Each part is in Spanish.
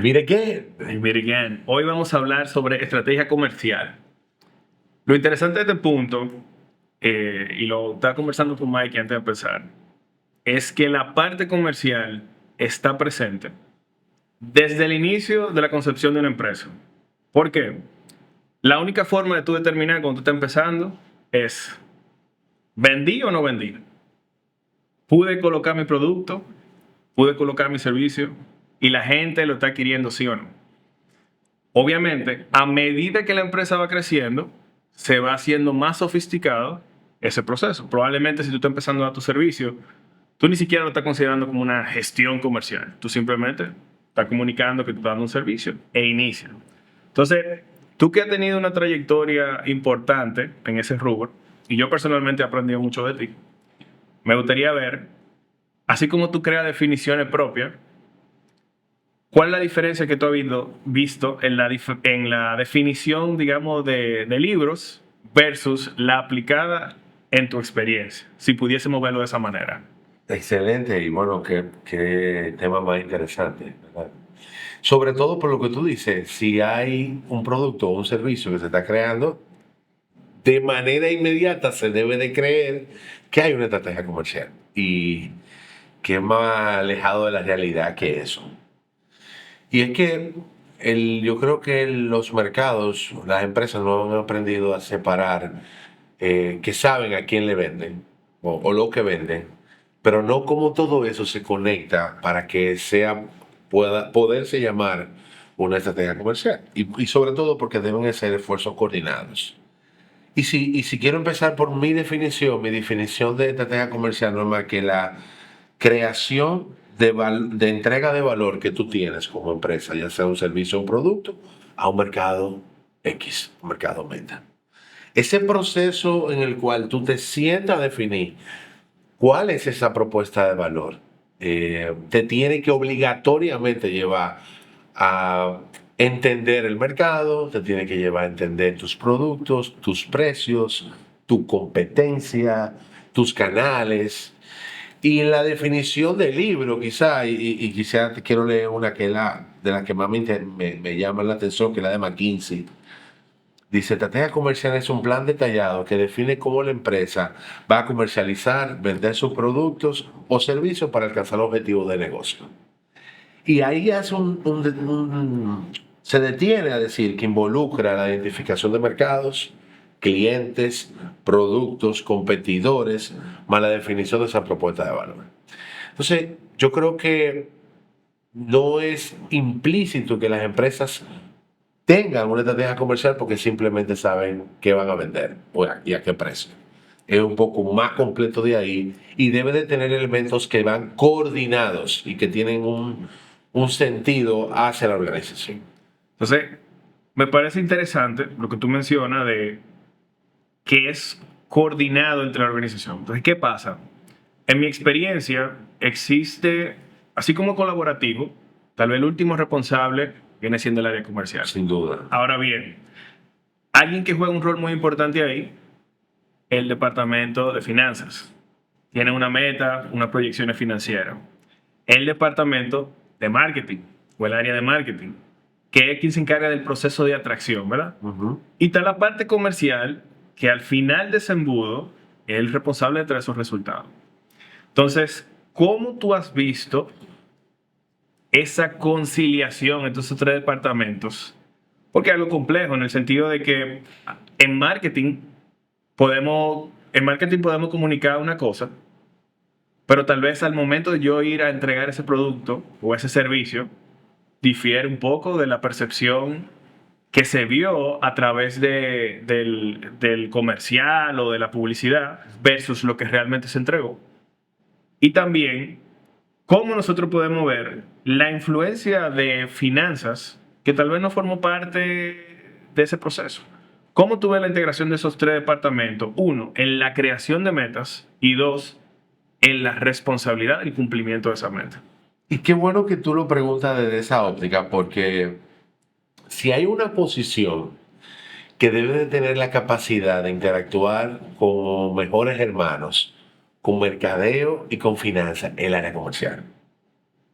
Mire qué. Y mire, again, hoy vamos a hablar sobre estrategia comercial. Lo interesante de este punto, y lo estaba conversando con Mike antes de empezar, es que la parte comercial está presente desde el inicio de la concepción de una empresa. ¿Por qué? La única forma de tú determinar cuando tú estás empezando es: ¿vendí o no vendí? ¿Pude colocar mi producto? ¿Pude colocar mi servicio? ¿Y la gente lo está adquiriendo, sí o no? Obviamente, a medida que la empresa va creciendo, se va haciendo más sofisticado ese proceso. Probablemente si tú estás empezando a dar tu servicio, tú ni siquiera lo estás considerando como una gestión comercial. Tú simplemente estás comunicando que tú estás dando un servicio e inicia. Entonces, tú que has tenido una trayectoria importante en ese rubro, y yo personalmente he aprendido mucho de ti, me gustaría ver, así como tú creas definiciones propias, ¿cuál es la diferencia que tú has visto en la definición, digamos, de libros versus la aplicada en tu experiencia? Si pudiésemos verlo de esa manera. Excelente y bueno, qué tema más interesante, ¿verdad? Sobre todo por lo que tú dices, si hay un producto o un servicio que se está creando, de manera inmediata se debe de creer que hay una estrategia comercial. Y qué más alejado de la realidad que eso. Y es que yo creo que los mercados, las empresas no han aprendido a separar, que saben a quién le venden o lo que venden, pero no cómo todo eso se conecta para que pueda poderse llamar una estrategia comercial. Y sobre todo porque deben de ser esfuerzos coordinados. Y si quiero empezar por mi definición de estrategia comercial no es más que la creación de entrega de valor que tú tienes como empresa, ya sea un servicio o un producto, a un mercado X, un mercado meta. Ese proceso en el cual tú te sientas a definir cuál es esa propuesta de valor, te tiene que obligatoriamente llevar a entender el mercado, te tiene que llevar a entender tus productos, tus precios, tu competencia, tus canales. Y en la definición del libro, quizá, y quizá te quiero leer una que es de la que más me llama la atención, que es la de McKinsey. Dice, estrategia comercial es un plan detallado que define cómo la empresa va a comercializar, vender sus productos o servicios para alcanzar objetivos de negocio. Y ahí hace se detiene a decir que involucra la identificación de mercados, clientes, productos, competidores, más la definición de esa propuesta de valor. Entonces, yo creo que no es implícito que las empresas tengan una estrategia comercial porque simplemente saben qué van a vender y a qué precio. Es un poco más completo de ahí y debe de tener elementos que van coordinados y que tienen un sentido hacia la organización. Entonces, me parece interesante lo que tú mencionas de que es coordinado entre la organización. Entonces, ¿qué pasa? En mi experiencia, existe, así como colaborativo, tal vez el último responsable viene siendo el área comercial. Sin duda. Ahora bien, alguien que juega un rol muy importante ahí, el departamento de finanzas. Tiene una meta, unas proyecciones financieras. El departamento de marketing o el área de marketing, que es quien se encarga del proceso de atracción, ¿verdad? Y está la parte comercial, que al final de ese embudo es el responsable de traer esos resultados. Entonces, ¿cómo tú has visto esa conciliación entre esos tres departamentos? Porque es algo complejo en el sentido de que en marketing podemos comunicar una cosa, pero tal vez al momento de yo ir a entregar ese producto o ese servicio, difiere un poco de la percepción que se vio a través del comercial o de la publicidad versus lo que realmente se entregó. Y también cómo nosotros podemos ver la influencia de finanzas que tal vez no formó parte de ese proceso. ¿Cómo tú ves la integración de esos tres departamentos? Uno, en la creación de metas y dos, en la responsabilidad del cumplimiento de esa meta. Y qué bueno que tú lo preguntas desde esa óptica, porque si hay una posición que debe de tener la capacidad de interactuar con mejores hermanos, con mercadeo y con finanzas, el área comercial.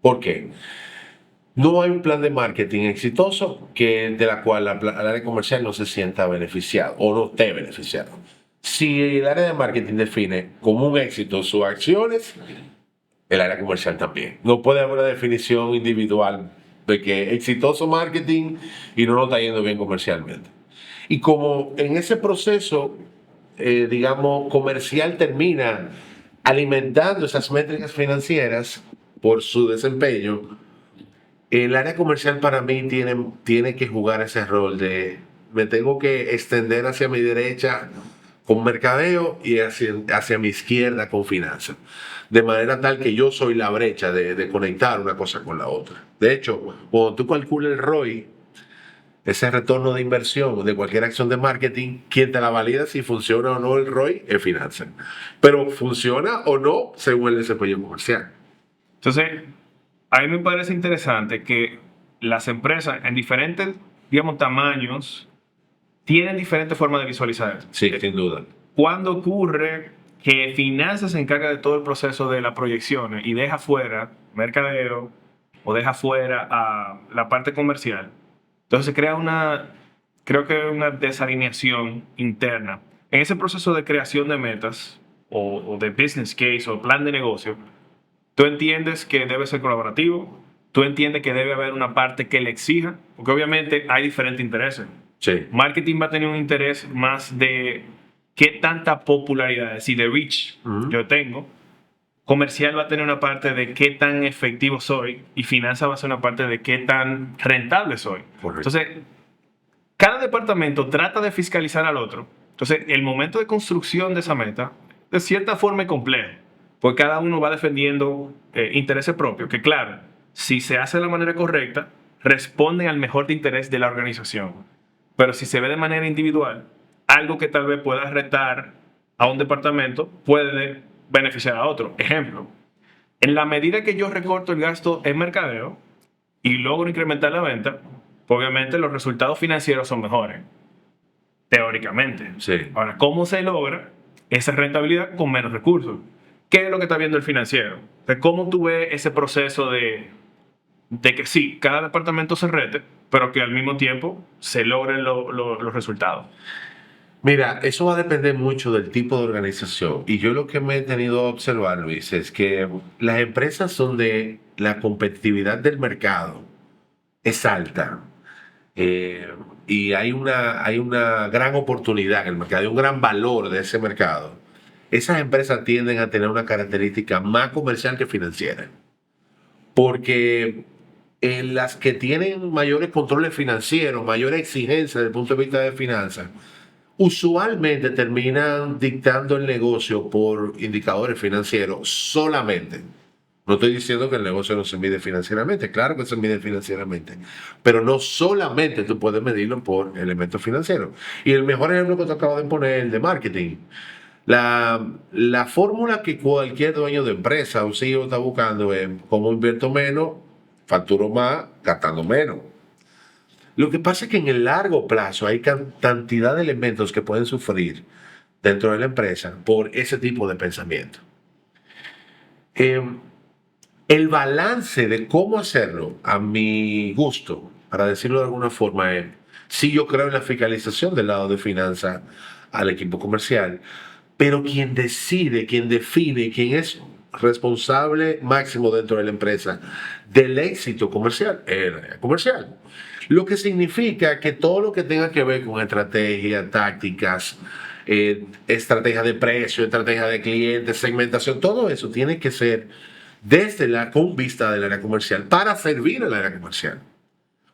¿Por qué? No hay un plan de marketing exitoso de la cual el área comercial no se sienta beneficiado o no esté beneficiado. Si el área de marketing define como un éxito sus acciones, el área comercial también. No puede haber una definición individual de que exitoso marketing y no lo está yendo bien comercialmente. Y como en ese proceso, digamos, comercial termina alimentando esas métricas financieras por su desempeño, el área comercial para mí tiene que jugar ese rol de me tengo que extender hacia mi derecha con mercadeo y hacia mi izquierda con finanzas. De manera tal que yo soy la brecha de conectar una cosa con la otra. De hecho, cuando tú calculas el ROI, ese retorno de inversión de cualquier acción de marketing, quien te la valida si funciona o no el ROI es finanzas. Pero funciona o no según el desempeño comercial. Entonces, a mí me parece interesante que las empresas en diferentes, digamos, tamaños tienen diferentes formas de visualizar. Sí, sin duda. ¿Cuándo ocurre que finanzas se encarga de todo el proceso de las proyecciones y deja fuera mercadeo o deja fuera a la parte comercial? Entonces se crea creo que una desalineación interna. En ese proceso de creación de metas o de business case o plan de negocio, tú entiendes que debe ser colaborativo, tú entiendes que debe haber una parte que le exija, porque obviamente hay diferentes intereses. Sí. Marketing va a tener un interés más de qué tanta popularidad, es decir, de reach yo tengo. Comercial va a tener una parte de qué tan efectivo soy y finanzas va a ser una parte de qué tan rentable soy. Correcto. Entonces, cada departamento trata de fiscalizar al otro. Entonces, el momento de construcción de esa meta, de cierta forma, es complejo, porque cada uno va defendiendo intereses propios, que claro, si se hace de la manera correcta, responden al mejor interés de la organización. Pero si se ve de manera individual, algo que tal vez pueda retar a un departamento puede beneficiar a otro. Ejemplo, en la medida que yo recorto el gasto en mercadeo y logro incrementar la venta, obviamente los resultados financieros son mejores, teóricamente. Sí. Ahora, ¿cómo se logra esa rentabilidad con menos recursos? ¿Qué es lo que está viendo el financiero? ¿Cómo tú ves ese proceso de que sí, cada departamento se rete, pero que al mismo tiempo se logren los resultados? Mira, eso va a depender mucho del tipo de organización. Y yo lo que me he tenido a observar, Luis, es que las empresas donde la competitividad del mercado es alta y hay una gran oportunidad en el mercado, hay un gran valor de ese mercado, esas empresas tienden a tener una característica más comercial que financiera. Porque en las que tienen mayores controles financieros, mayores exigencias desde el punto de vista de finanzas, usualmente terminan dictando el negocio por indicadores financieros solamente. No estoy diciendo que el negocio no se mide financieramente, claro que se mide financieramente, pero no solamente tú puedes medirlo por elementos financieros. Y el mejor ejemplo que te acabo de poner es el de marketing. La fórmula que cualquier dueño de empresa o CEO está buscando es cómo invierto menos, facturo más, gastando menos. Lo que pasa es que en el largo plazo hay cantidad de elementos que pueden sufrir dentro de la empresa por ese tipo de pensamiento. El balance de cómo hacerlo, a mi gusto, para decirlo de alguna forma, es sí, yo creo en la fiscalización del lado de finanzas al equipo comercial, pero quien decide, quien define, quien es responsable máximo dentro de la empresa del éxito comercial es el área comercial. Lo que significa que todo lo que tenga que ver con estrategia, tácticas, estrategia de precio, estrategia de clientes, segmentación, todo eso tiene que ser con vista del área comercial para servir al área comercial.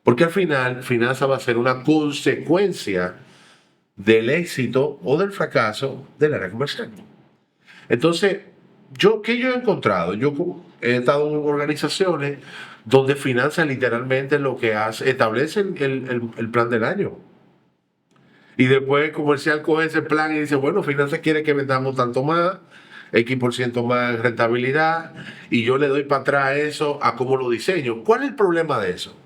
Porque al final, finanzas va a ser una consecuencia del éxito o del fracaso del área comercial. Entonces, ¿qué yo he encontrado? Yo he estado en organizaciones donde finanzas literalmente lo que hace, establece el plan del año. Y después comercial coge ese plan y dice, bueno, finanzas quiere que vendamos tanto más, X% más rentabilidad, y yo le doy para atrás eso a cómo lo diseño. ¿Cuál es el problema de eso?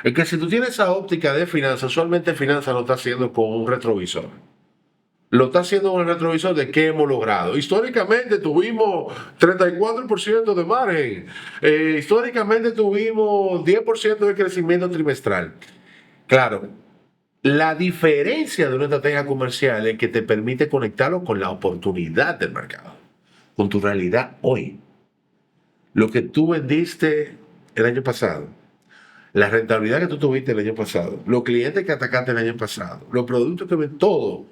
Es que si tú tienes esa óptica de finanzas, usualmente finanzas lo está haciendo con un retrovisor. lo está haciendo con el retrovisor de qué hemos logrado. Históricamente tuvimos 34% de margen. Históricamente tuvimos 10% de crecimiento trimestral. Claro, la diferencia de una estrategia comercial es que te permite conectarlo con la oportunidad del mercado, con tu realidad hoy. Lo que tú vendiste el año pasado, la rentabilidad que tú tuviste el año pasado, los clientes que atacaste el año pasado, los productos que ven, todo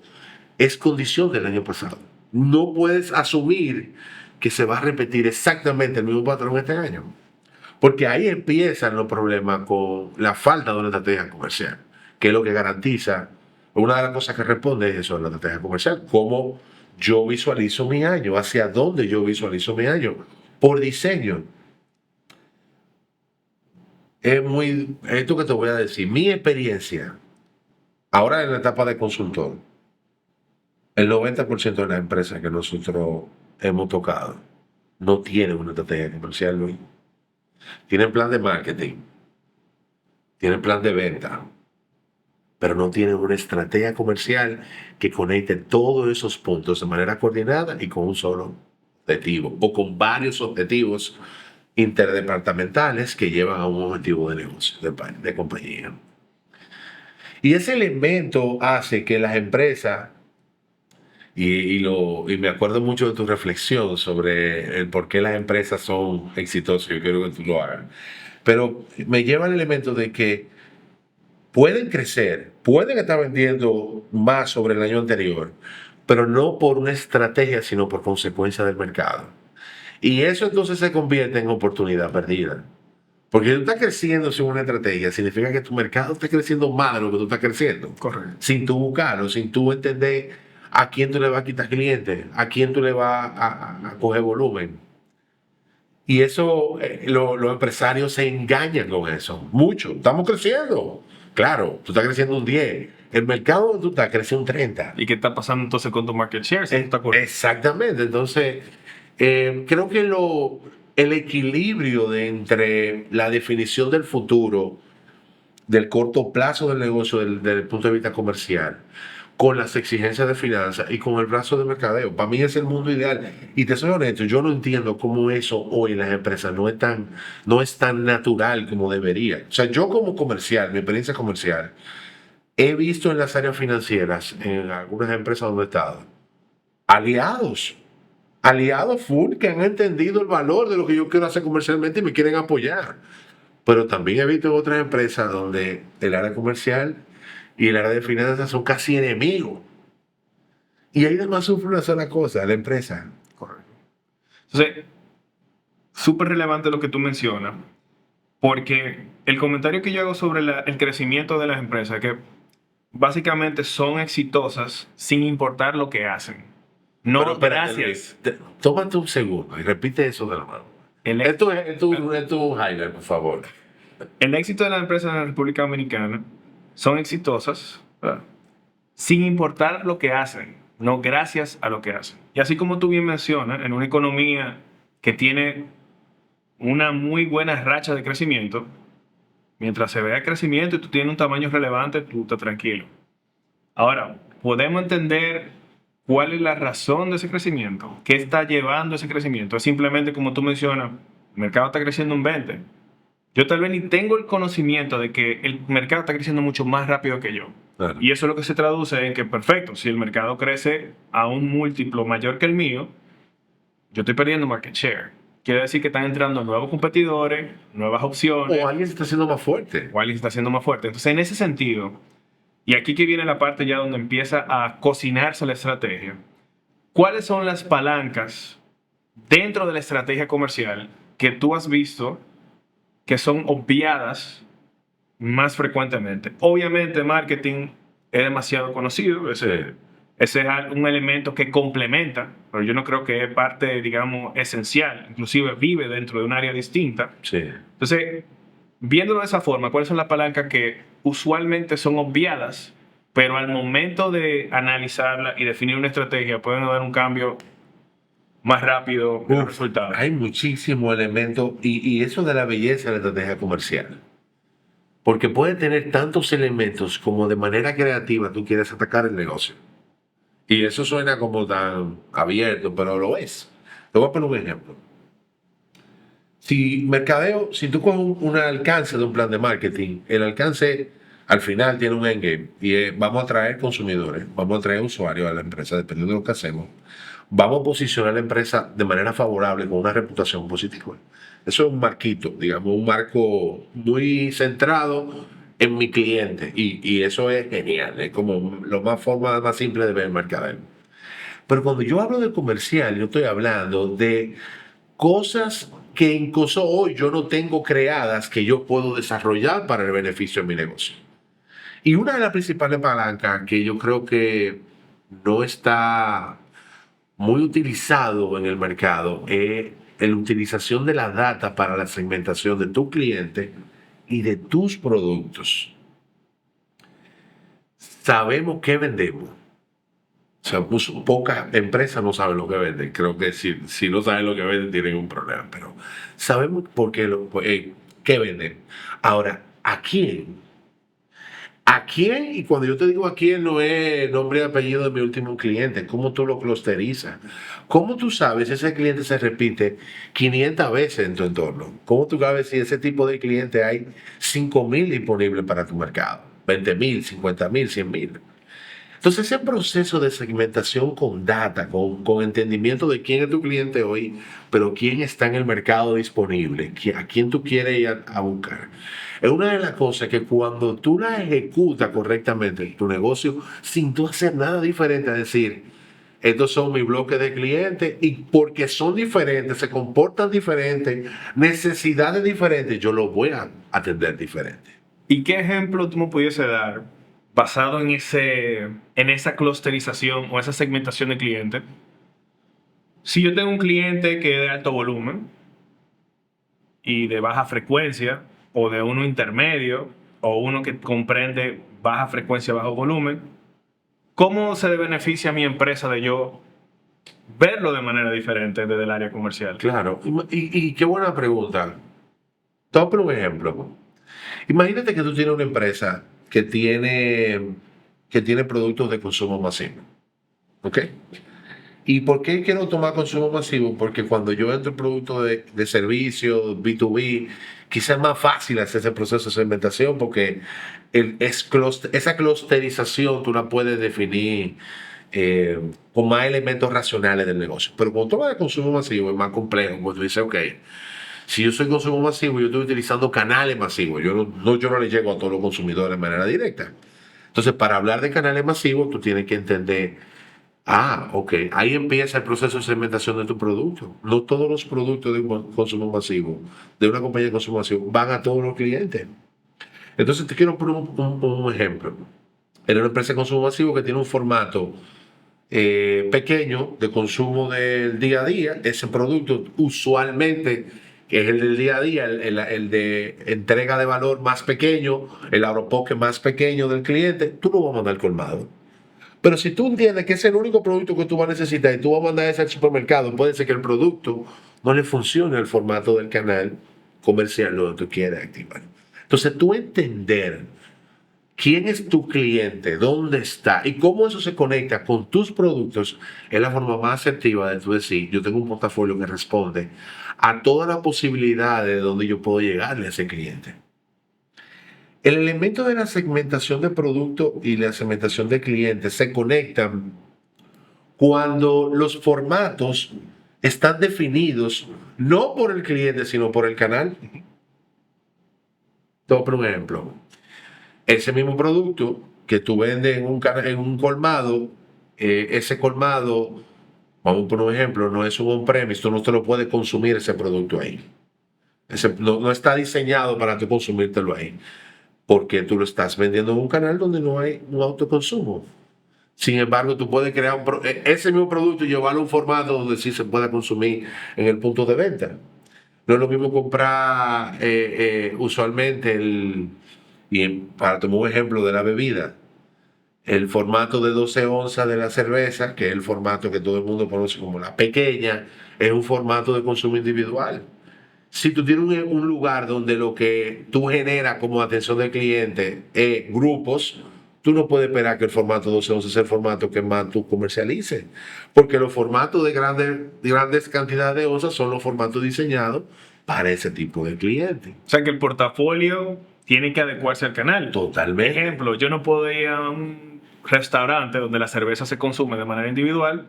es condición del año pasado. No puedes asumir que se va a repetir exactamente el mismo patrón este año. Porque ahí empiezan los problemas con la falta de una estrategia comercial, que es lo que garantiza, una de las cosas que responde es eso, la estrategia comercial, cómo yo visualizo mi año, hacia dónde yo visualizo mi año, por diseño. Esto que te voy a decir, mi experiencia, ahora en la etapa de consultor, el 90% de las empresas que nosotros hemos tocado no tienen una estrategia comercial, Luis. Tienen plan de marketing, tienen plan de venta, pero no tienen una estrategia comercial que conecte todos esos puntos de manera coordinada y con un solo objetivo, o con varios objetivos interdepartamentales que llevan a un objetivo de negocio, de compañía. Y ese elemento hace que las empresas, y me acuerdo mucho de tu reflexión sobre el por qué las empresas son exitosas, yo quiero que tú lo hagas, pero me lleva al elemento de que pueden crecer, pueden estar vendiendo más sobre el año anterior, pero no por una estrategia, sino por consecuencia del mercado. Y eso entonces se convierte en oportunidad perdida. Porque si tú estás creciendo sin una estrategia, significa que tu mercado está creciendo más de lo que tú estás creciendo. Correcto. Sin tú buscarlo, sin tú entender a quién tú le vas a quitar clientes, a quién tú le vas a coger volumen. Y eso, los empresarios se engañan con eso. Mucho. Estamos creciendo. Claro, tú estás creciendo un 10. El mercado donde tú estás crece un 30. ¿Y qué está pasando entonces con tu market share? ¿Sí está correcto? Exactamente. Entonces, creo que el equilibrio entre la definición del futuro, del corto plazo del negocio, desde el punto de vista comercial, con las exigencias de finanzas y con el brazo de mercadeo. Para mí es el mundo ideal. Y te soy honesto, yo no entiendo cómo eso hoy en las empresas no es tan natural como debería. O sea, yo como comercial, mi experiencia comercial, he visto en las áreas financieras, en algunas empresas donde he estado, aliados full que han entendido el valor de lo que yo quiero hacer comercialmente y me quieren apoyar. Pero también he visto en otras empresas donde el área comercial y el área de finanzas son casi enemigos. Y ahí además sufre una sola cosa, la empresa. Correcto. Entonces, súper relevante lo que tú mencionas, porque el comentario que yo hago sobre el crecimiento de las empresas es que básicamente son exitosas sin importar lo que hacen. No, Pero espérate, gracias. Luis, tómate un segundo y repite eso de nuevo. Esto es un highlight, por favor. El éxito de las empresas en la República Dominicana son exitosas, ¿verdad?, sin importar lo que hacen, no gracias a lo que hacen. Y así como tú bien mencionas, en una economía que tiene una muy buena racha de crecimiento, mientras se vea crecimiento y tú tienes un tamaño relevante, tú estás tranquilo. Ahora, podemos entender cuál es la razón de ese crecimiento, qué está llevando ese crecimiento. Es simplemente como tú mencionas, el mercado está creciendo un 20%. Yo tal vez ni tengo el conocimiento de que el mercado está creciendo mucho más rápido que yo. Claro. Y eso es lo que se traduce en que, perfecto, si el mercado crece a un múltiplo mayor que el mío, yo estoy perdiendo market share. Quiere decir que están entrando nuevos competidores, nuevas opciones. O alguien se está haciendo más fuerte. O alguien se está haciendo más fuerte. Entonces, en ese sentido, y aquí que viene la parte ya donde empieza a cocinarse la estrategia, ¿cuáles son las palancas dentro de la estrategia comercial que tú has visto que son obviadas más frecuentemente? Obviamente, marketing es demasiado conocido. Ese es un elemento que complementa, pero yo no creo que es parte, digamos, esencial. Inclusive vive dentro de un área distinta. Sí. Entonces, viéndolo de esa forma, ¿cuáles son las palancas que usualmente son obviadas, pero al momento de analizarla y definir una estrategia pueden dar un cambio más rápido en los resultados? Hay muchísimos elementos y eso de la belleza de la estrategia comercial. Porque puede tener tantos elementos como de manera creativa tú quieres atacar el negocio. Y eso suena como tan abierto, pero lo es. Te voy a poner un ejemplo. Si mercadeo, si tú coges un alcance de un plan de marketing, el alcance al final tiene un endgame y vamos a traer consumidores, vamos a traer usuarios a la empresa, dependiendo de lo que hacemos. Vamos a posicionar la empresa de manera favorable con una reputación positiva. Eso es un marquito, digamos, un marco muy centrado en mi cliente y eso es genial, es como la forma más simple de ver el mercadeo. Pero cuando yo hablo de comercial, yo estoy hablando de cosas que incluso hoy yo no tengo creadas que yo puedo desarrollar para el beneficio de mi negocio. Y una de las principales palancas que yo creo que no está muy utilizado en el mercado es la utilización de la data para la segmentación de tu cliente y de tus productos. Sabemos qué vendemos. O sea, pocas empresas no saben lo que venden. Creo que si no saben lo que venden, tienen un problema. Pero sabemos por qué, qué venden. Ahora, ¿a quién? ¿A quién? Y cuando yo te digo a quién, no es nombre y apellido de mi último cliente. ¿Cómo tú lo clusterizas? ¿Cómo tú sabes si ese cliente se repite 500 veces en tu entorno? ¿Cómo tú sabes si ese tipo de cliente hay 5.000 disponibles para tu mercado? 20.000, 50.000, 100.000. Entonces, ese proceso de segmentación con data, con entendimiento de quién es tu cliente hoy, pero quién está en el mercado disponible, a quién tú quieres ir a buscar, es una de las cosas que cuando tú la ejecutas correctamente en tu negocio, sin tú hacer nada diferente, es decir, estos son mis bloques de clientes y porque son diferentes, se comportan diferentes, necesidades diferentes, yo los voy a atender diferente. ¿Y qué ejemplo tú me pudiese dar basado en esa clusterización o esa segmentación de clientes? Si yo tengo un cliente que es de alto volumen y de baja frecuencia, o de uno intermedio, o uno que comprende baja frecuencia, bajo volumen, ¿cómo se beneficia a mi empresa de yo verlo de manera diferente desde el área comercial? Claro, y qué buena pregunta. Te voy a poner un ejemplo. Imagínate que tú tienes una empresa que tiene productos de consumo masivo. ¿Ok? ¿Y por qué quiero tomar consumo masivo? Porque cuando yo entro en productos de servicio, B2B, quizás es más fácil hacer ese proceso de segmentación porque esa clusterización tú la puedes definir con más elementos racionales del negocio. Pero cuando tú hablas de consumo masivo es más complejo, porque tú dices, ok, si yo soy consumo masivo, yo estoy utilizando canales masivos. Yo no le llego a todos los consumidores de manera directa. Entonces, para hablar de canales masivos, tú tienes que entender, ok, ahí empieza el proceso de segmentación de tu producto. No todos los productos de un consumo masivo, de una compañía de consumo masivo, van a todos los clientes. Entonces, te quiero poner un ejemplo. En una empresa de consumo masivo que tiene un formato pequeño de consumo del día a día, ese producto usualmente, que es el del día a día, el de entrega de valor más pequeño, el agropoque más pequeño del cliente, tú lo vas a mandar colmado. Pero si tú entiendes que es el único producto que tú vas a necesitar y tú vas a mandar ese al supermercado, puede ser que el producto no le funcione el formato del canal comercial donde tú quieres activar. Entonces, tú entender quién es tu cliente, dónde está y cómo eso se conecta con tus productos es la forma más asertiva de tú decir, yo tengo un portafolio que responde a todas las posibilidades de donde yo puedo llegarle a ese cliente. El elemento de la segmentación de producto y la segmentación de clientes se conectan cuando los formatos están definidos no por el cliente, sino por el canal. Te voy a poner un ejemplo. Ese mismo producto que tú vendes en un colmado, ese colmado, vamos a poner un ejemplo, no es un on-premise, tú no te lo puedes consumir ese producto ahí. No está diseñado para tú consumírtelo ahí, porque tú lo estás vendiendo en un canal donde no hay un autoconsumo. Sin embargo, tú puedes crear ese mismo producto y llevarlo a un formato donde sí se pueda consumir en el punto de venta. No es lo mismo comprar usualmente para tomar un ejemplo de la bebida, el formato de 12 onzas de la cerveza, que es el formato que todo el mundo conoce como la pequeña, es un formato de consumo individual. Si tú tienes un lugar donde lo que tú generas como atención del cliente es grupos, tú no puedes esperar que el formato 12-11 sea el formato que más tú comercialices, porque los formatos de grandes cantidades de onzas son los formatos diseñados para ese tipo de cliente. O sea que el portafolio tiene que adecuarse al canal. Totalmente. Ejemplo, yo no puedo ir a un restaurante donde la cerveza se consume de manera individual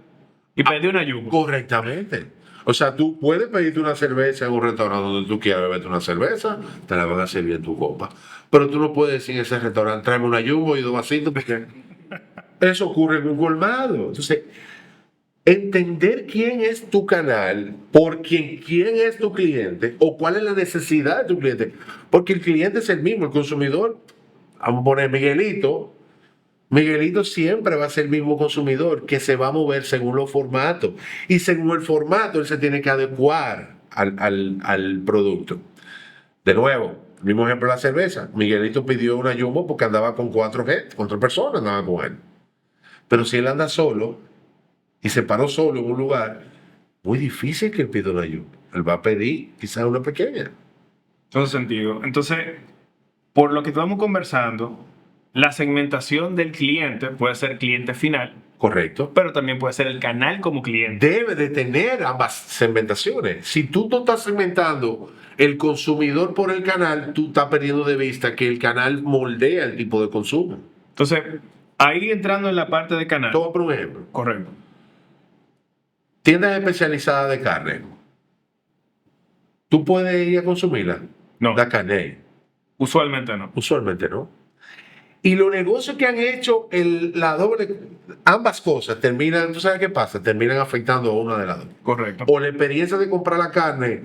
y pedir una Jumbo. Correctamente. O sea, tú puedes pedirte una cerveza en un restaurante donde tú quieras beberte una cerveza, te la van a servir en tu copa. Pero tú no puedes decir en ese restaurante, tráeme una Jumbo y 2 vasitos, porque eso ocurre en un colmado. Entonces, entender quién es tu canal, quién es tu cliente o cuál es la necesidad de tu cliente. Porque el cliente es el mismo, el consumidor. Vamos a poner Miguelito. Miguelito siempre va a ser el mismo consumidor que se va a mover según los formatos. Y según el formato, él se tiene que adecuar al producto. De nuevo, el mismo ejemplo de la cerveza. Miguelito pidió una Jumbo porque andaba con 4 personas, andaba con él. Pero si él anda solo y se paró solo en un lugar, muy difícil que él pida una Jumbo. Él va a pedir quizás una pequeña. Todo sentido. Entonces, por lo que estamos conversando, la segmentación del cliente puede ser cliente final, Correcto. pero también puede ser el canal como cliente. Debe de tener ambas segmentaciones. Si tú no estás segmentando el consumidor por el canal, tú estás perdiendo de vista que el canal moldea el tipo de consumo. Entonces, ahí entrando en la parte de canal. Toma por un ejemplo. Correcto. Tiendas especializadas de carne. ¿Tú puedes ir a consumirla? No. La carne. Usualmente no. Usualmente no. Y los negocios que han hecho ambas cosas terminan, ¿tú sabes qué pasa? Terminan afectando a una de las dos. Correcto. O la experiencia de comprar la carne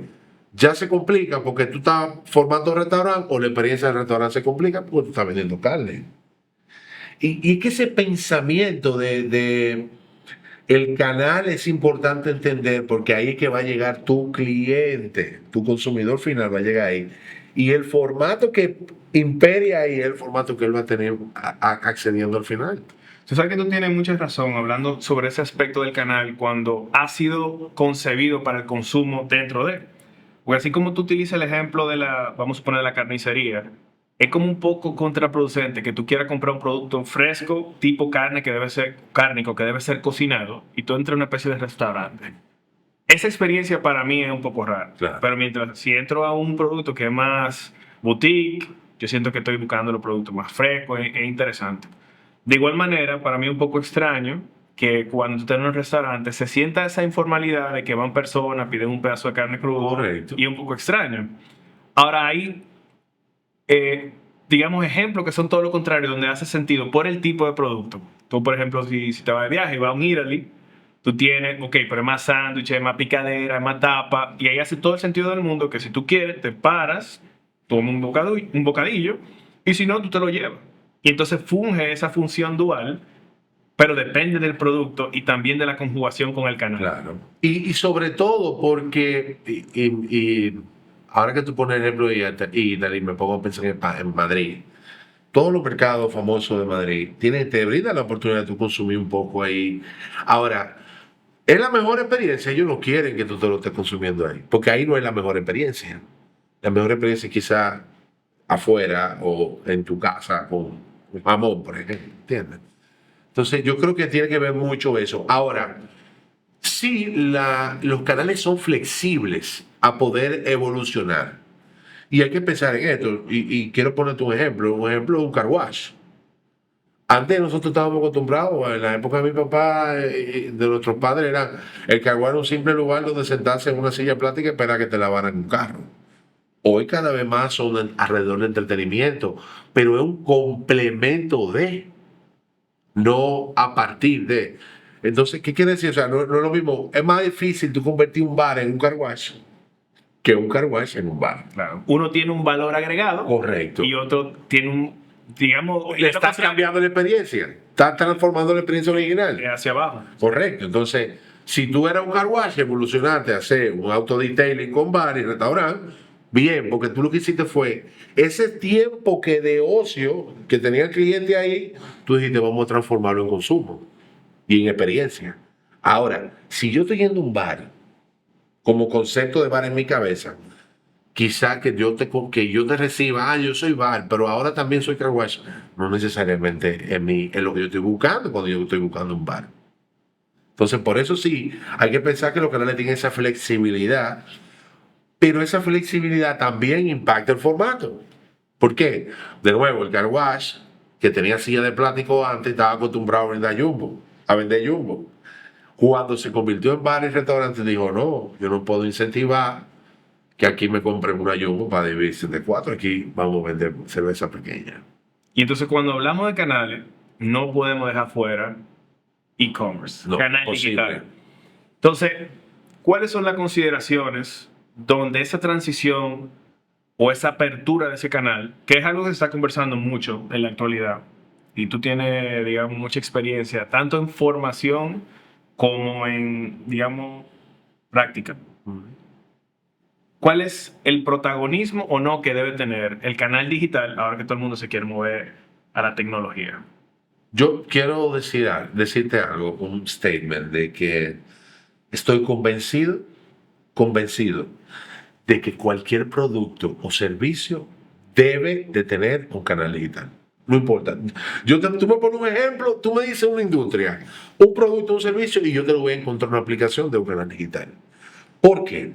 ya se complica porque tú estás formando un restaurante, o la experiencia del restaurante se complica porque tú estás vendiendo carne. Y es que ese pensamiento de el canal es importante entender, porque ahí es que va a llegar tu cliente, tu consumidor final va a llegar ahí. Y el formato que imperia ahí es el formato que él va a tener accediendo al final. Tú sabes que tú tienes mucha razón hablando sobre ese aspecto del canal cuando ha sido concebido para el consumo dentro de él. Porque así como tú utilizas el ejemplo de vamos a poner la carnicería, es como un poco contraproducente que tú quieras comprar un producto fresco, tipo carne que debe ser cárnico, que debe ser cocinado, y tú entres a una especie de restaurante. Esa experiencia para mí es un poco rara. Claro. Pero mientras si entro a un producto que es más boutique, yo siento que estoy buscando los productos más frescos, es interesante. De igual manera, para mí es un poco extraño que cuando tú estás en un restaurante se sienta esa informalidad de que van personas, piden un pedazo de carne crudo. Correcto. Y es un poco extraño. Ahora hay, digamos, ejemplos que son todo lo contrario, donde hace sentido por el tipo de producto. Tú, por ejemplo, si te vas de viaje y vas a un Italy, tú tienes, ok, pero es más sándwich, es más picadera, es más tapa, y ahí hace todo el sentido del mundo que si tú quieres, te paras, tomas un bocadillo, y si no, tú te lo llevas. Y entonces funge esa función dual, pero depende del producto y también de la conjugación con el canal. Claro. Y sobre todo porque, y ahora que tú pones el ejemplo de Italy, me pongo a pensar en Madrid. Todos los mercados famosos de Madrid te brindan la oportunidad de tú consumir un poco ahí. Ahora, ¿es la mejor experiencia? Ellos no quieren que tú te lo estés consumiendo ahí, porque ahí no es la mejor experiencia. La mejor experiencia es quizá afuera o en tu casa con un jamón, por ejemplo, ¿entiendes? Entonces yo creo que tiene que ver mucho eso. Ahora, sí, los canales son flexibles a poder evolucionar. Y hay que pensar en esto. Y quiero ponerte un ejemplo de un car wash. Antes nosotros estábamos acostumbrados, en la época de mi papá, de nuestros padres, el car wash era un simple lugar donde sentarse en una silla plástica y esperar que te lavaran un carro. Hoy cada vez más son alrededor de entretenimiento, pero es un complemento de, no a partir de. Entonces, ¿qué quiere decir? O sea, no es lo mismo. Es más difícil tú convertir un bar en un car wash que un car wash en un bar. Claro. Uno tiene un valor agregado. Correcto. Y otro tiene un, digamos... Le estás cambiando la experiencia. Estás transformando la experiencia original. Hacia abajo. Correcto. Entonces, si tú eras un car wash, evolucionaste a hacer un autodetailing con bar y restaurante, bien, porque tú lo que hiciste fue ese tiempo que de ocio que tenía el cliente ahí, tú dijiste, vamos a transformarlo en consumo y en experiencia. Ahora, si yo estoy yendo a un bar, como concepto de bar en mi cabeza, quizá que yo te reciba, yo soy bar, pero ahora también soy car wash, no necesariamente en lo que yo estoy buscando cuando yo estoy buscando un bar. Entonces, por eso sí, hay que pensar que los canales tienen esa flexibilidad, pero esa flexibilidad también impacta el formato. ¿Por qué? De nuevo, el car wash, que tenía silla de plástico antes, estaba acostumbrado a vender jumbo. Cuando se convirtió en bar y restaurante, dijo, no, yo no puedo incentivar que aquí me compren una jumbo para dividirse de cuatro, aquí vamos a vender cerveza pequeña. Y entonces cuando hablamos de canales, no podemos dejar fuera e-commerce, No, canal posible. digital. Entonces, ¿cuáles son las consideraciones donde esa transición o esa apertura de ese canal, que es algo que se está conversando mucho en la actualidad, y tú tienes, digamos, mucha experiencia, tanto en formación como en, digamos, práctica? ¿Cuál es el protagonismo o no que debe tener el canal digital ahora que todo el mundo se quiere mover a la tecnología? Yo quiero decirte algo, un statement de que estoy convencido de que cualquier producto o servicio debe de tener un canal digital. No importa. Tú me pones un ejemplo, tú me dices una industria, un producto, un servicio, y yo te lo voy a encontrar una aplicación de un canal digital. ¿Por qué?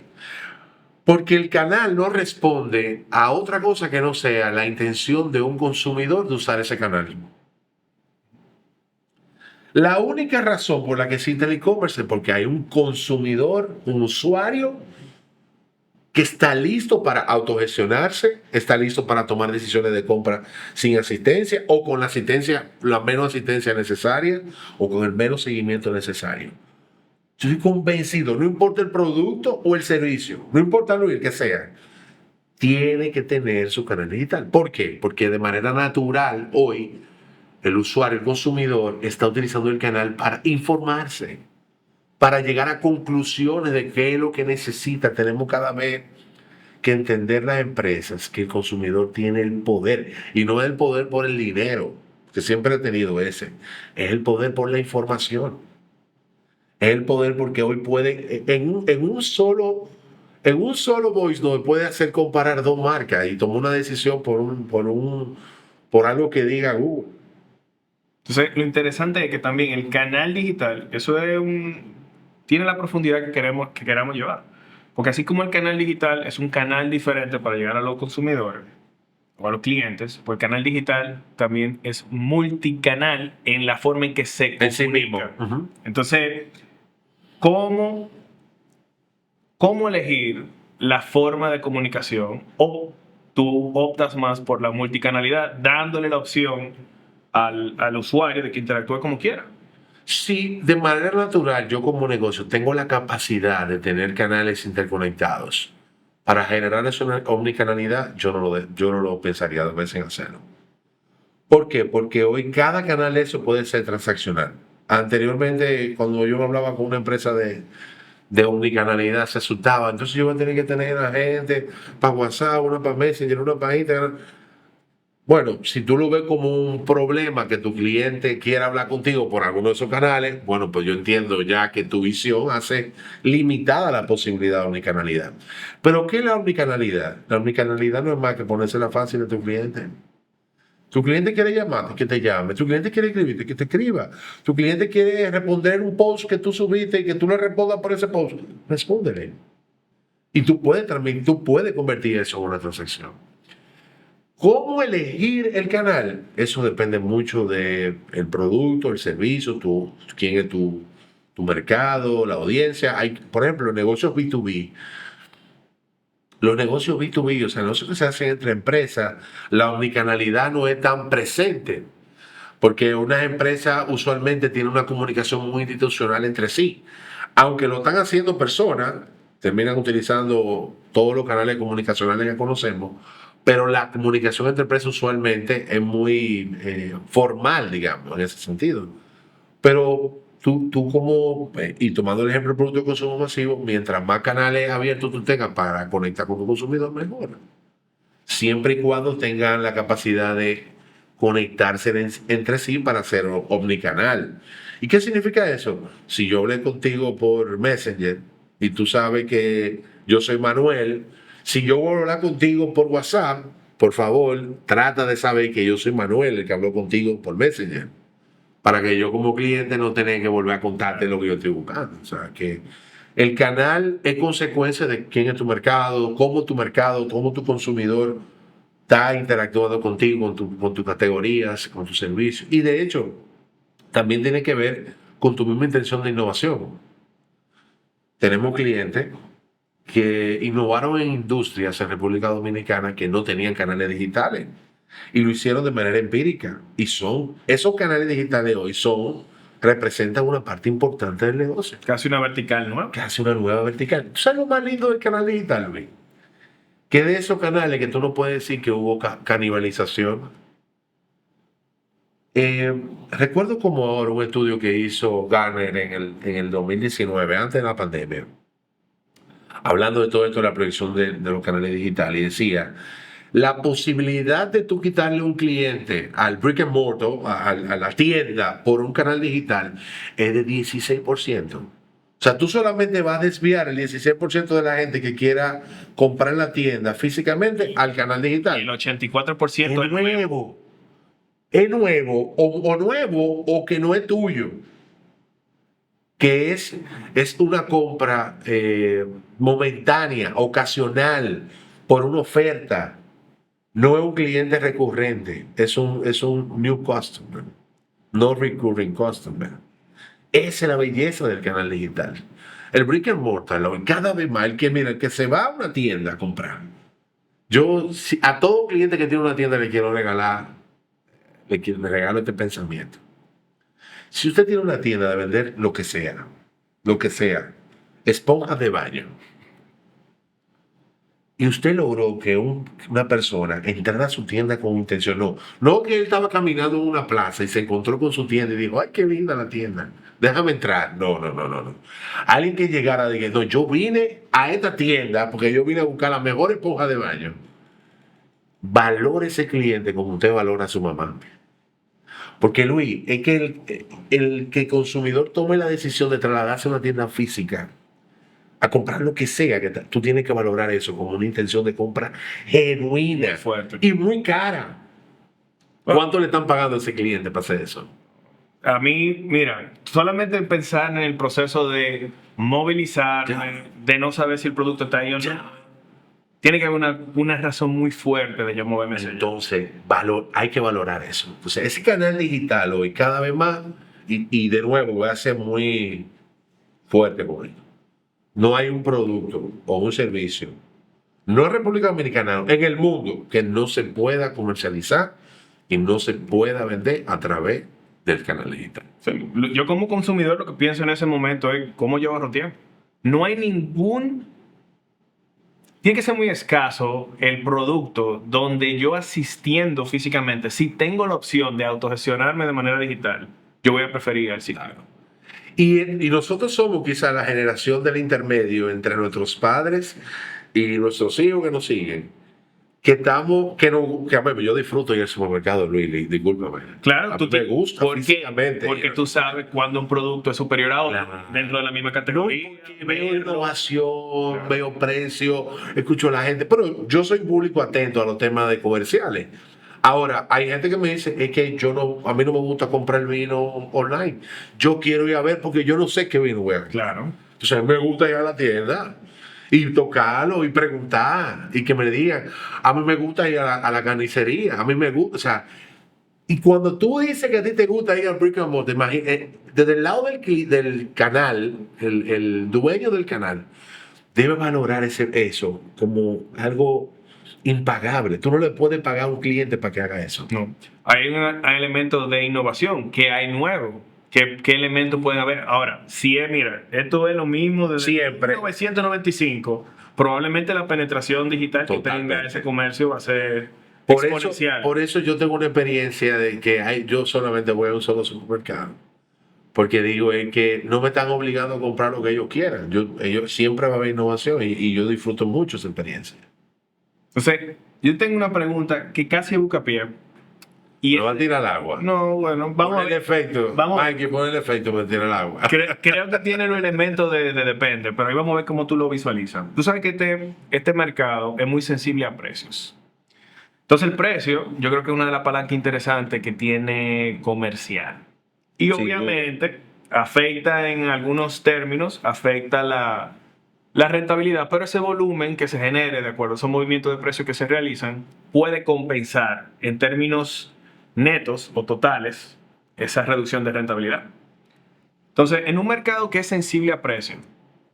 Porque el canal no responde a otra cosa que no sea la intención de un consumidor de usar ese canal. La única razón por la que existe el e-commerce es porque hay un consumidor, un usuario que está listo para autogestionarse, está listo para tomar decisiones de compra sin asistencia o con la asistencia, la menos asistencia necesaria o con el menos seguimiento necesario. Yo estoy convencido, no importa el producto o el servicio, no importa lo que sea, tiene que tener su canal digital. ¿Por qué? Porque de manera natural hoy el usuario, el consumidor, está utilizando el canal para informarse, para llegar a conclusiones de qué es lo que necesita. Tenemos cada vez que entender las empresas que el consumidor tiene el poder, y no es el poder por el dinero, que siempre he tenido ese, es el poder por la información. Es el poder porque hoy puede, en un solo voice note puede hacer comparar dos marcas y tomar una decisión por algo que diga Google. Entonces, lo interesante es que también el canal digital, eso tiene la profundidad que queramos llevar. Porque así como el canal digital es un canal diferente para llegar a los consumidores o a los clientes, pues el canal digital también es multicanal en la forma en que se comunica. En sí mismo. Uh-huh. Entonces, ¿cómo elegir la forma de comunicación? O tú optas más por la multicanalidad, dándole la opción al usuario de que interactúe como quiera. Sí, de manera natural, yo como negocio tengo la capacidad de tener canales interconectados. Para generar esa omnicanalidad, yo no lo pensaría dos veces en hacerlo. ¿Por qué? Porque hoy cada canal de eso puede ser transaccional. Anteriormente, cuando yo hablaba con una empresa de omnicanalidad, se asustaba. Entonces yo voy a tener que tener a gente para WhatsApp, una para Messenger, una para Instagram. Bueno, si tú lo ves como un problema que tu cliente quiera hablar contigo por alguno de esos canales, bueno, pues yo entiendo ya que tu visión hace limitada la posibilidad de omnicanalidad. Pero ¿qué es la omnicanalidad? La omnicanalidad no es más que ponérsela fácil a tu cliente. Tu cliente quiere llamarte, que te llame. Tu cliente quiere escribirte, que te escriba. Tu cliente quiere responder un post que tú subiste y que tú le respondas por ese post. Respóndele. Y tú puedes convertir eso en una transacción. ¿Cómo elegir el canal? Eso depende mucho del producto, el servicio, quién es tu mercado, la audiencia. Hay, por ejemplo, los negocios B2B. Los negocios B2B, o sea, los negocios que se hacen entre empresas, la omnicanalidad no es tan presente. Porque una empresa usualmente tiene una comunicación muy institucional entre sí. Aunque lo están haciendo personas, terminan utilizando todos los canales comunicacionales que conocemos, pero la comunicación entre empresas usualmente es muy formal, digamos, en ese sentido. Pero y tomando el ejemplo del producto de consumo masivo, mientras más canales abiertos tú tengas para conectar con tu consumidor, mejor. Siempre y cuando tengan la capacidad de conectarse entre sí para ser omnicanal. ¿Y qué significa eso? Si yo hablé contigo por Messenger y tú sabes que yo soy Manuel Si yo voy a hablar contigo por WhatsApp, por favor, trata de saber que yo soy Manuel, el que habló contigo por Messenger, para que yo como cliente no tenga que volver a contarte lo que yo estoy buscando. O sea, que el canal es consecuencia de quién es tu mercado, cómo tu consumidor está interactuando contigo, con tus categorías, con tus servicios. Y de hecho, también tiene que ver con tu misma intención de innovación. Tenemos clientes que innovaron en industrias en República Dominicana que no tenían canales digitales y lo hicieron de manera empírica. Y esos canales digitales hoy representan una parte importante del negocio. Casi una vertical nueva. Casi una nueva vertical. ¿Tú sabes lo más lindo del canal digital, Luis? Que de esos canales que tú no puedes decir que hubo canibalización. Recuerdo como ahora un estudio que hizo Gartner en el 2019, antes de la pandemia, hablando de todo esto de la proyección de los canales digitales, y decía, la posibilidad de tú quitarle un cliente al brick and mortar, a la tienda, por un canal digital, es de 16%. O sea, tú solamente vas a desviar el 16% de la gente que quiera comprar en la tienda físicamente al canal digital. Y el 84% es nuevo. Es nuevo, o nuevo, o que no es tuyo. Que es una compra momentánea, ocasional, por una oferta. No es un cliente recurrente, es un new customer, no recurring customer. Esa es la belleza del canal digital. El brick and mortar, cada vez más, el que se va a una tienda a comprar. A todo cliente que tiene una tienda le regalo este pensamiento. Si usted tiene una tienda de vender lo que sea, esponjas de baño, y usted logró que una persona entrara a su tienda con intención, no que él estaba caminando en una plaza y se encontró con su tienda y dijo, ay, qué linda la tienda, déjame entrar. No. Alguien que llegara y diga, no, yo vine a esta tienda porque yo vine a buscar la mejor esponja de baño. Valore ese cliente como usted valora a su mamá. Porque, Luis, es que el que el consumidor tome la decisión de trasladarse a una tienda física a comprar lo que sea, que tú tienes que valorar eso como una intención de compra genuina y muy cara. ¿Cuánto le están pagando a ese cliente para hacer eso? A mí, mira, solamente pensar en el proceso de movilizarme, de no saber si el producto está ahí o no, tiene que haber una razón muy fuerte de yo moverme. Entonces, hay que valorar eso. Entonces, ese canal digital hoy cada vez más, y de nuevo voy a ser muy fuerte con esto. No hay un producto o un servicio, no en República Dominicana, en el mundo, que no se pueda comercializar y no se pueda vender a través del canal digital. Sí, yo como consumidor lo que pienso en ese momento es cómo yo ahorro tiempo. No hay tiene que ser muy escaso el producto donde yo asistiendo físicamente, si tengo la opción de autogestionarme de manera digital, yo voy a preferir el sitio. Y nosotros somos quizá la generación del intermedio entre nuestros padres y nuestros hijos que nos siguen. Yo disfruto ir al supermercado, Luis, discúlpame. Claro, me gusta físicamente. Porque tú sabes cuando un producto es superior a otro, dentro de la misma categoría. Veo innovación, veo precio, escucho a la gente, pero yo soy público atento a los temas de comerciales. Ahora, hay gente que me dice, es que a mí no me gusta comprar vino online. Yo quiero ir a ver porque yo no sé qué vino voy a ver. Claro. Entonces, a mí me gusta ir a la tienda y tocarlo y preguntar y que me digan. A mí me gusta ir a la carnicería, a mí me gusta, o sea, y cuando tú dices que a ti te gusta ir al brick and mortar, desde el lado del canal, el dueño del canal debe valorar eso como algo impagable. Tú no le puedes pagar a un cliente para que haga eso. No. Hay elementos de innovación que hay nuevo. ¿Qué elementos pueden haber? Ahora, mira, esto es lo mismo desde siempre. 1995. Probablemente la penetración digital Totalmente. Que tenga ese comercio va a ser exponencial. Por eso yo tengo una experiencia de que yo solamente voy a un solo supermercado. Porque digo, es que no me están obligando a comprar lo que ellos quieran. Ellos siempre va a haber innovación y yo disfruto mucho esa experiencia. Entonces, yo tengo una pregunta que casi busca pie. Y Me va a tirar al agua. no, bueno, vamos a Pon el ver. efecto. Vamos- Hay que poner el efecto para tirar al agua. Creo que tiene los elementos de depende, pero ahí vamos a ver cómo tú lo visualizas. Tú sabes que este mercado es muy sensible a precios. Entonces el precio, yo creo que es una de las palancas interesantes que tiene comercial. Y Sí, obviamente afecta en algunos términos, afecta la rentabilidad, pero ese volumen que se genere de acuerdo a esos movimientos de precios que se realizan puede compensar en términos netos o totales esa reducción de rentabilidad. Entonces, en un mercado que es sensible a precio,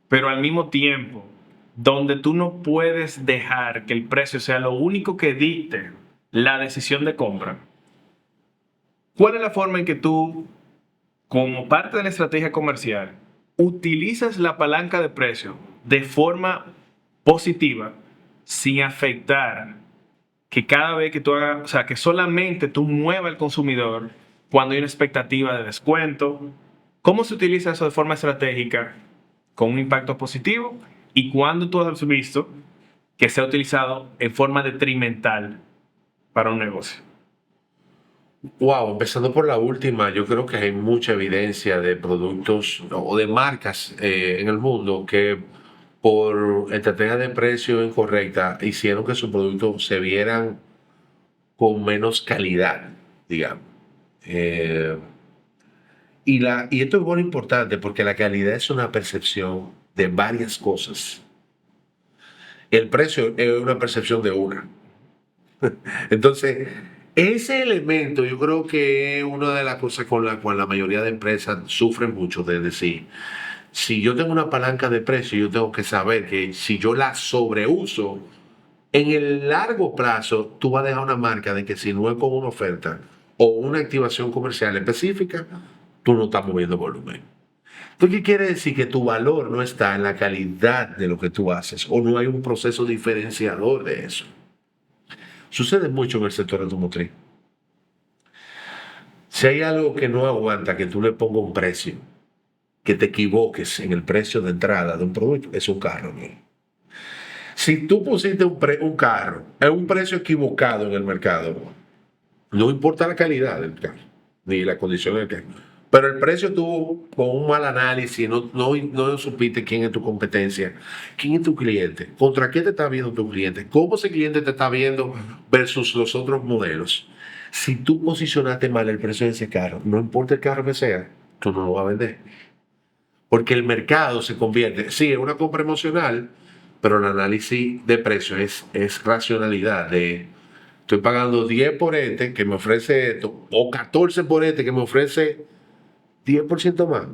pero al mismo tiempo donde tú no puedes dejar que el precio sea lo único que dicte la decisión de compra, ¿cuál es la forma en que tú, como parte de la estrategia comercial, utilizas la palanca de precio de forma positiva sin afectar que cada vez que tú hagas, o sea, que solamente tú muevas al consumidor cuando hay una expectativa de descuento? ¿Cómo se utiliza eso de forma estratégica con un impacto positivo? ¿Y cuándo tú has visto que se ha utilizado en forma detrimental para un negocio? Wow, empezando por la última, yo creo que hay mucha evidencia de productos o de marcas en el mundo que por estrategia de precio incorrecta hicieron que sus productos se vieran con menos calidad, digamos. Eh, y esto es muy importante porque la calidad es una percepción de varias cosas. El precio es una percepción de una. Entonces, ese elemento yo creo que es una de las cosas con la cual la mayoría de empresas sufren mucho, de decir, si yo tengo una palanca de precio, yo tengo que saber que si yo la sobreuso, en el largo plazo, tú vas a dejar una marca de que si no es con una oferta o una activación comercial específica, tú no estás moviendo volumen. Entonces, ¿qué quiere decir? Que tu valor no está en la calidad de lo que tú haces o no hay un proceso diferenciador de eso. Sucede mucho en el sector automotriz. Si hay algo que no aguanta que tú le pongas un precio, que te equivoques en el precio de entrada de un producto, es un carro, ¿no? Si tú pusiste un carro a un precio equivocado en el mercado, no importa la calidad del carro, ni la condición del carro, pero el precio tuvo con un mal análisis, no supiste quién es tu competencia, quién es tu cliente, contra qué te está viendo tu cliente, cómo ese cliente te está viendo versus los otros modelos. Si tú posicionaste mal el precio de ese carro, no importa el carro que sea, tú no lo vas a vender. Porque el mercado se convierte, sí, en una compra emocional, pero el análisis de precio es racionalidad. Estoy pagando 10 por este que me ofrece esto, o 14 por este que me ofrece 10% más.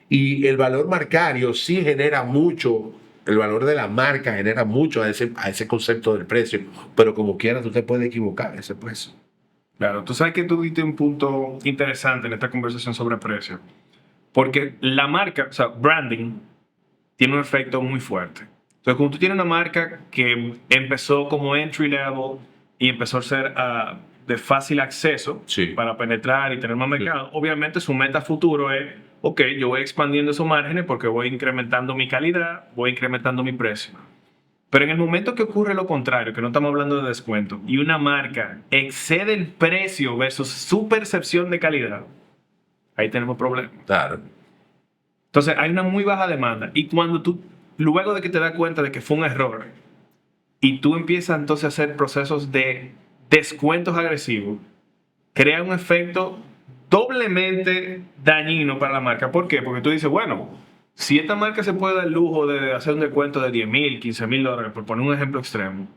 Y el valor marcario sí genera mucho, el valor de la marca genera mucho a ese concepto del precio, pero como quiera tú te puedes equivocar ese precio. Claro, tú sabes que tú diste un punto interesante en esta conversación sobre precio, porque la marca, o sea, branding, tiene un efecto muy fuerte. Entonces, cuando tú tienes una marca que empezó como entry level y empezó a ser de fácil acceso Sí. para penetrar y tener más mercado, obviamente su meta futuro es, ok, yo voy expandiendo esos márgenes porque voy incrementando mi calidad, voy incrementando mi precio. Pero en el momento que ocurre lo contrario, que no estamos hablando de descuento, y una marca excede el precio versus su percepción de calidad, ahí tenemos problemas. Claro. Entonces hay una muy baja demanda. Y cuando tú, luego de que te das cuenta de que fue un error, y tú empiezas entonces a hacer procesos de descuentos agresivos, crea un efecto doblemente dañino para la marca. ¿Por qué? Porque tú dices, bueno, si esta marca se puede dar el lujo de hacer un descuento de 10,000, 15,000 dólares, por poner un ejemplo extremo,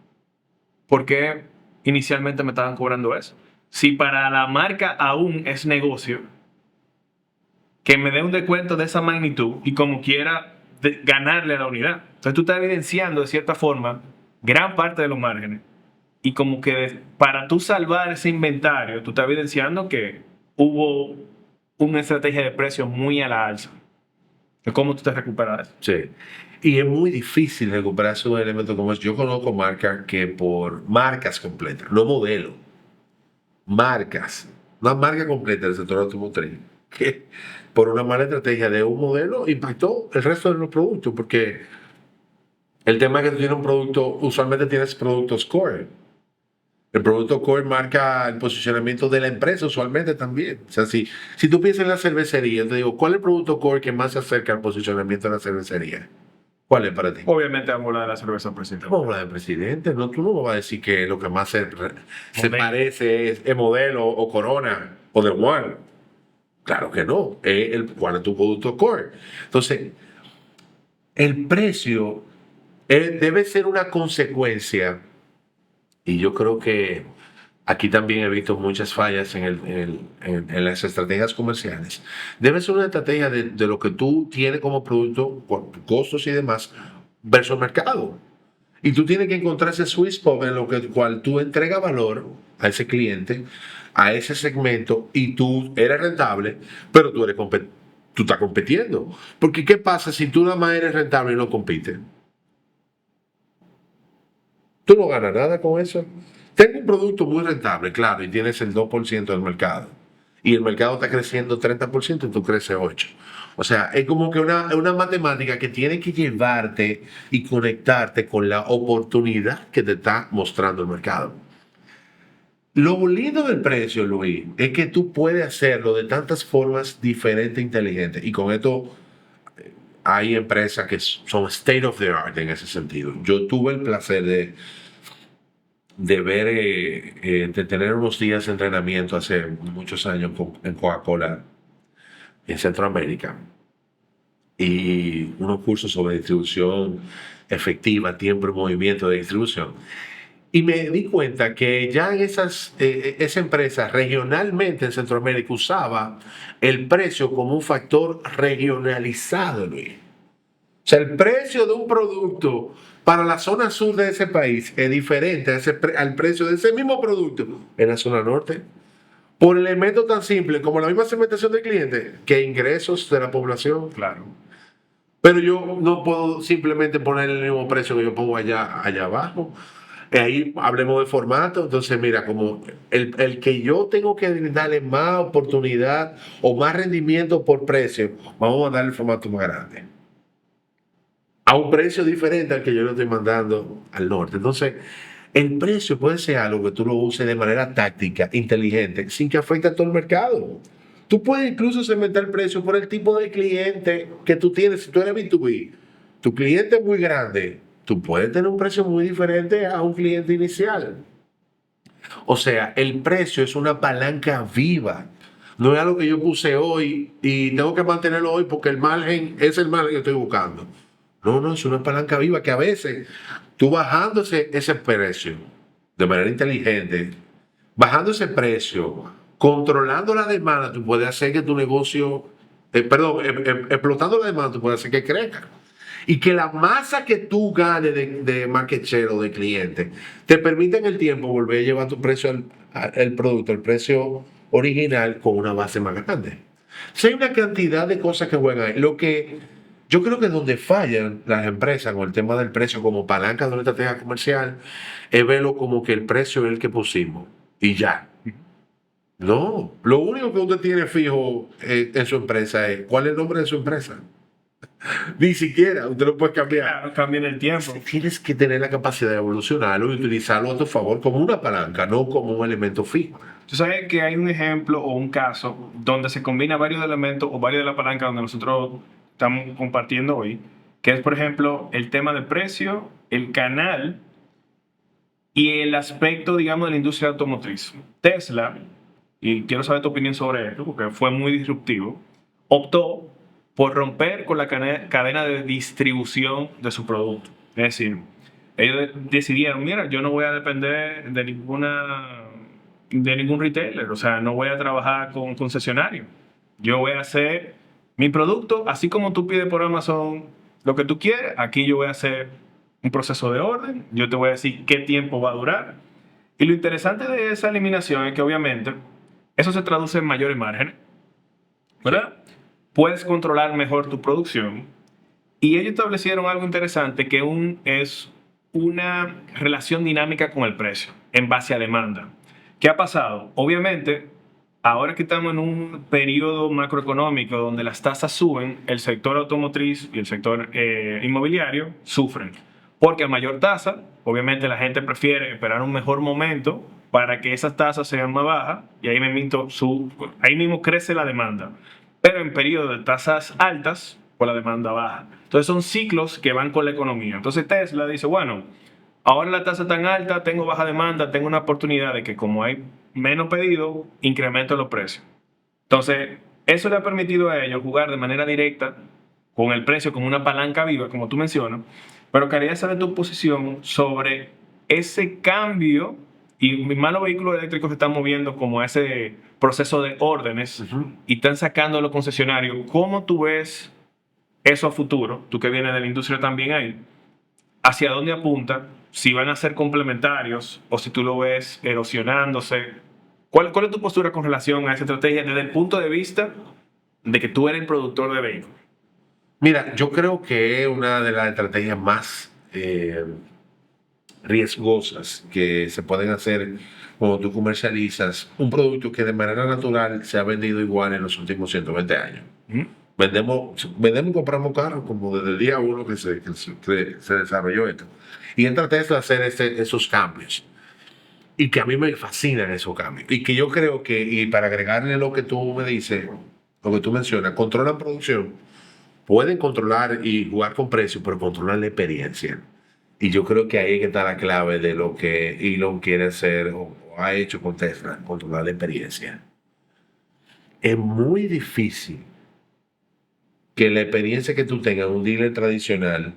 ¿por qué inicialmente me estaban cobrando eso? Si para la marca aún es negocio, que me dé un descuento de esa magnitud y como quiera ganarle a la unidad. Entonces tú estás evidenciando de cierta forma gran parte de los márgenes. Y como que para tú salvar ese inventario, tú estás evidenciando que hubo una estrategia de precios muy a la alza. ¿Cómo tú te recuperas? Sí. Y es muy difícil recuperarse un elemento como eso. Yo conozco marcas que por marcas completas, no modelos, marcas, una marca completa del sector automotriz, que por una mala estrategia de un modelo impactó el resto de los productos, porque el tema es que tú tienes un producto, usualmente tienes productos core. El producto core marca el posicionamiento de la empresa usualmente también. O sea, si tú piensas en la cervecería, te digo, ¿cuál es el producto core que más se acerca al posicionamiento de la cervecería? ¿Cuál es para ti? Obviamente vamos a hablar de la cerveza presidente. Vamos a hablar del presidente, ¿no? Tú no me vas a decir que lo que más se Modelo. parece es Modelo o Corona o The One. Claro que no. ¿Cuál es tu producto core? Entonces, el precio debe ser una consecuencia, y yo creo que aquí también he visto muchas fallas en las estrategias comerciales. Debe ser una estrategia de lo que tú tienes como producto, por costos y demás, versus el mercado. Y tú tienes que encontrar ese sweet spot en lo cual tú entregas valor a ese cliente, a ese segmento, y tú eres rentable, pero tú estás compitiendo. Porque ¿qué pasa si tú nada más eres rentable y no compites? Tú no ganas nada con eso. Tengo un producto muy rentable, claro, y tienes el 2% del mercado. Y el mercado está creciendo 30% y tú creces 8%. O sea, es como que una matemática que tiene que llevarte y conectarte con la oportunidad que te está mostrando el mercado. Lo lindo del precio, Luis, es que tú puedes hacerlo de tantas formas diferentes e inteligentes. Y con esto hay empresas que son state of the art en ese sentido. Yo tuve el placer de ver, de tener unos días de entrenamiento hace muchos años en Coca-Cola en Centroamérica y unos cursos sobre distribución efectiva, tiempo y movimiento de distribución. Y me di cuenta que ya en esa empresa regionalmente en Centroamérica usaba el precio como un factor regionalizado, Luis. O sea, el precio de un producto para la zona sur de ese país es diferente al precio de ese mismo producto en la zona norte. Por elementos tan simples como la misma segmentación de clientes que ingresos de la población. Claro. Pero yo no puedo simplemente poner el mismo precio que yo pongo allá abajo. Ahí hablemos de formato. Entonces, mira, como el que yo tengo que darle más oportunidad o más rendimiento por precio, vamos a darle el formato más grande a un precio diferente al que yo le estoy mandando al norte. Entonces, el precio puede ser algo que tú lo uses de manera táctica, inteligente, sin que afecte a todo el mercado. Tú puedes incluso segmentar el precio por el tipo de cliente que tú tienes. Si tú eres B2B, tu cliente es muy grande, tú puedes tener un precio muy diferente a un cliente inicial. O sea, el precio es una palanca viva. No es algo que yo puse hoy y tengo que mantenerlo hoy porque el margen es el margen que estoy buscando. No, es una palanca viva que a veces tú bajando ese precio de manera inteligente, bajando ese precio, controlando la demanda, tú puedes hacer que tu negocio, explotando la demanda, tú puedes hacer que crezca. Y que la masa que tú ganes de market share o de cliente te permite en el tiempo volver a llevar tu precio al producto, el precio original con una base más grande. Si hay una cantidad de cosas que juegan ahí. Lo que yo creo que donde fallan las empresas con el tema del precio como palanca de una estrategia comercial es verlo como que el precio es el que pusimos y ya. No, lo único que usted tiene fijo en su empresa es cuál es el nombre de su empresa. Ni siquiera, usted lo puede cambiar. Claro, cambia en el tiempo. Tienes que tener la capacidad de evolucionarlo y utilizarlo a tu favor como una palanca, no como un elemento fijo. Tú sabes que hay un ejemplo o un caso donde se combina varios elementos o varios de la palanca donde nosotros estamos compartiendo hoy, que es, por ejemplo, el tema del precio, el canal y el aspecto, digamos, de la industria automotriz. Tesla, y quiero saber tu opinión sobre esto, porque fue muy disruptivo, optó por romper con la cadena de distribución de su producto. Es decir, ellos decidieron, mira, yo no voy a depender de ningún retailer, o sea, no voy a trabajar con concesionarios. Yo voy a hacer mi producto, así como tú pides por Amazon lo que tú quieres, aquí yo voy a hacer un proceso de orden, yo te voy a decir qué tiempo va a durar. Y lo interesante de esa eliminación es que obviamente eso se traduce en mayores márgenes, ¿verdad? Puedes controlar mejor tu producción. Y ellos establecieron algo interesante que es una relación dinámica con el precio en base a demanda. ¿Qué ha pasado? Obviamente, ahora que estamos en un periodo macroeconómico donde las tasas suben, el sector automotriz y el sector inmobiliario sufren. Porque a mayor tasa, obviamente la gente prefiere esperar un mejor momento para que esas tasas sean más bajas y ahí mismo crece la demanda. Pero en periodos de tasas altas, pues la demanda baja. Entonces son ciclos que van con la economía. Entonces Tesla dice, bueno, ahora la tasa tan alta, tengo baja demanda, tengo una oportunidad de que como hay menos pedido, incremento los precios. Entonces, eso le ha permitido a ellos jugar de manera directa con el precio como una palanca viva, como tú mencionas. Pero quería saber tu posición sobre ese cambio y más los vehículos eléctricos se están moviendo como a ese proceso de órdenes y están sacando a los concesionarios. ¿Cómo tú ves eso a futuro? Tú que vienes de la industria también ahí. ¿Hacia dónde apunta? Si van a ser complementarios o si tú lo ves erosionándose. ¿Cuál es tu postura con relación a esa estrategia desde el punto de vista de que tú eres el productor de vehículos? Mira, yo creo que es una de las estrategias más riesgosas que se pueden hacer cuando tú comercializas un producto que de manera natural se ha vendido igual en los últimos 120 años. Vendemos y compramos carros como desde el día uno que se desarrolló esto. Y entra Tesla a hacer esos cambios. Y que a mí me fascinan esos cambios. Y que yo creo que, y para agregarle lo que tú me dices, lo que tú mencionas, controlan producción, pueden controlar y jugar con precios, pero controlan la experiencia. Y yo creo que ahí es que está la clave de lo que Elon quiere hacer o ha hecho con Tesla, controlar la experiencia. Es muy difícil que la experiencia que tú tengas en un dealer tradicional,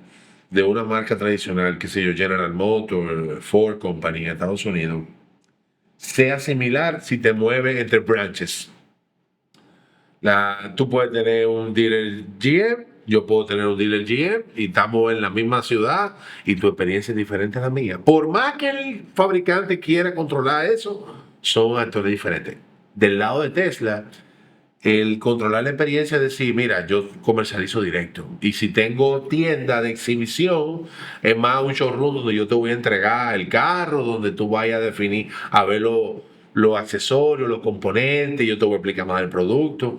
de una marca tradicional, que sé yo, General Motors, Ford Company en Estados Unidos, sea similar si te mueves entre branches. Tú puedes tener un dealer GM, yo puedo tener un dealer GM y estamos en la misma ciudad y tu experiencia es diferente a la mía. Por más que el fabricante quiera controlar eso, son actores diferentes. Del lado de Tesla, el controlar la experiencia es decir, mira, yo comercializo directo. Y si tengo tienda de exhibición, es más un showroom donde yo te voy a entregar el carro, donde tú vayas a definir, a ver los accesorios, los componentes, yo te voy a explicar más del producto.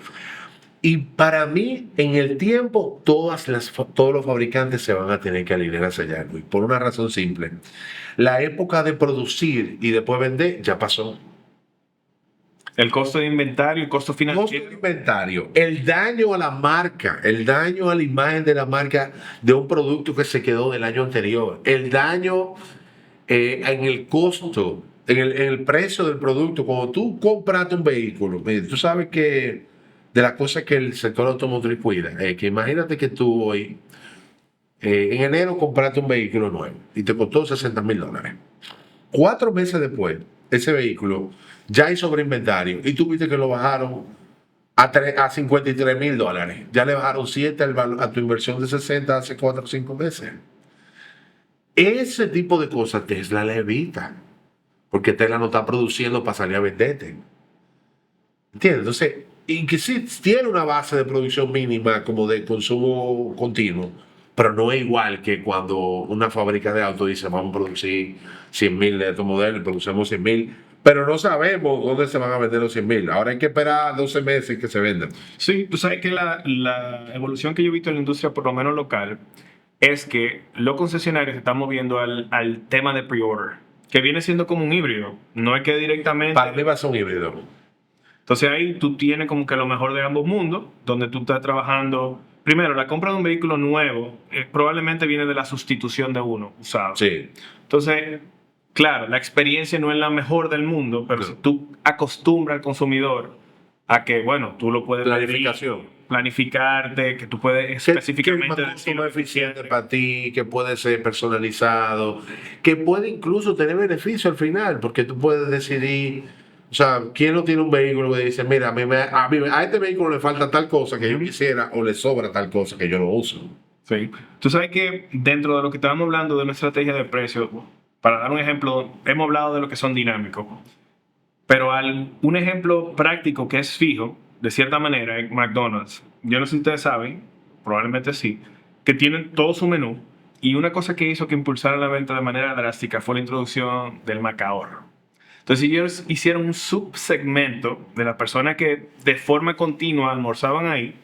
Y para mí, en el tiempo, todos los fabricantes se van a tener que alinear hacia allá, Luis, por una razón simple. La época de producir y después vender ya pasó. El costo de inventario, el costo Costo financiero. de inventario, el daño a la marca, el daño a la imagen de la marca de un producto que se quedó del año anterior, el daño en el costo, en el precio del producto. Cuando tú compraste un vehículo, mira, tú sabes que de las cosas que el sector automotriz cuida, que imagínate que tú hoy, en enero compraste un vehículo nuevo y te costó $60,000. 4 meses después, ese vehículo ya hay sobreinventario y tú viste que lo bajaron a $53,000. Ya le bajaron 7 a tu inversión de 60 hace 4 o 5 meses. Ese tipo de cosas Tesla le evita, porque Tesla no está produciendo para salir a venderte. ¿Entiendes? Entonces, y que sí tiene una base de producción mínima como de consumo continuo, pero no es igual que cuando una fábrica de autos dice vamos a producir 100,000 de estos modelos, producimos 100,000, pero no sabemos dónde se van a vender los 100,000. Ahora hay que esperar 12 meses que se vendan. Sí, tú sabes que la evolución que yo he visto en la industria, por lo menos local, es que los concesionarios se están moviendo al tema de pre-order, que viene siendo como un híbrido. No es que directamente. Para mí va a ser un híbrido. Entonces ahí tú tienes como que lo mejor de ambos mundos, donde tú estás trabajando. Primero, la compra de un vehículo nuevo probablemente viene de la sustitución de uno usado. Sí. Entonces, claro, la experiencia no es la mejor del mundo, pero si tú acostumbras al consumidor a que, bueno, tú lo puedes Planificación. planificarte, que tú puedes Que específicamente es decir más eficiente para ti, que puede ser personalizado, que puede incluso tener beneficio al final, porque tú puedes decidir, o sea, ¿quién no tiene un vehículo que dice, mira, a este vehículo le falta tal cosa que yo quisiera o le sobra tal cosa que yo no uso? Sí. Tú sabes que dentro de lo que estábamos hablando de una estrategia de precios, para dar un ejemplo, hemos hablado de lo que son dinámicos, pero un ejemplo práctico que es fijo, de cierta manera, en McDonald's, yo no sé si ustedes saben, probablemente sí, que tienen todo su menú y una cosa que hizo que impulsara la venta de manera drástica fue la introducción del McAhorro. Entonces ellos hicieron un subsegmento de las personas que de forma continua almorzaban ahí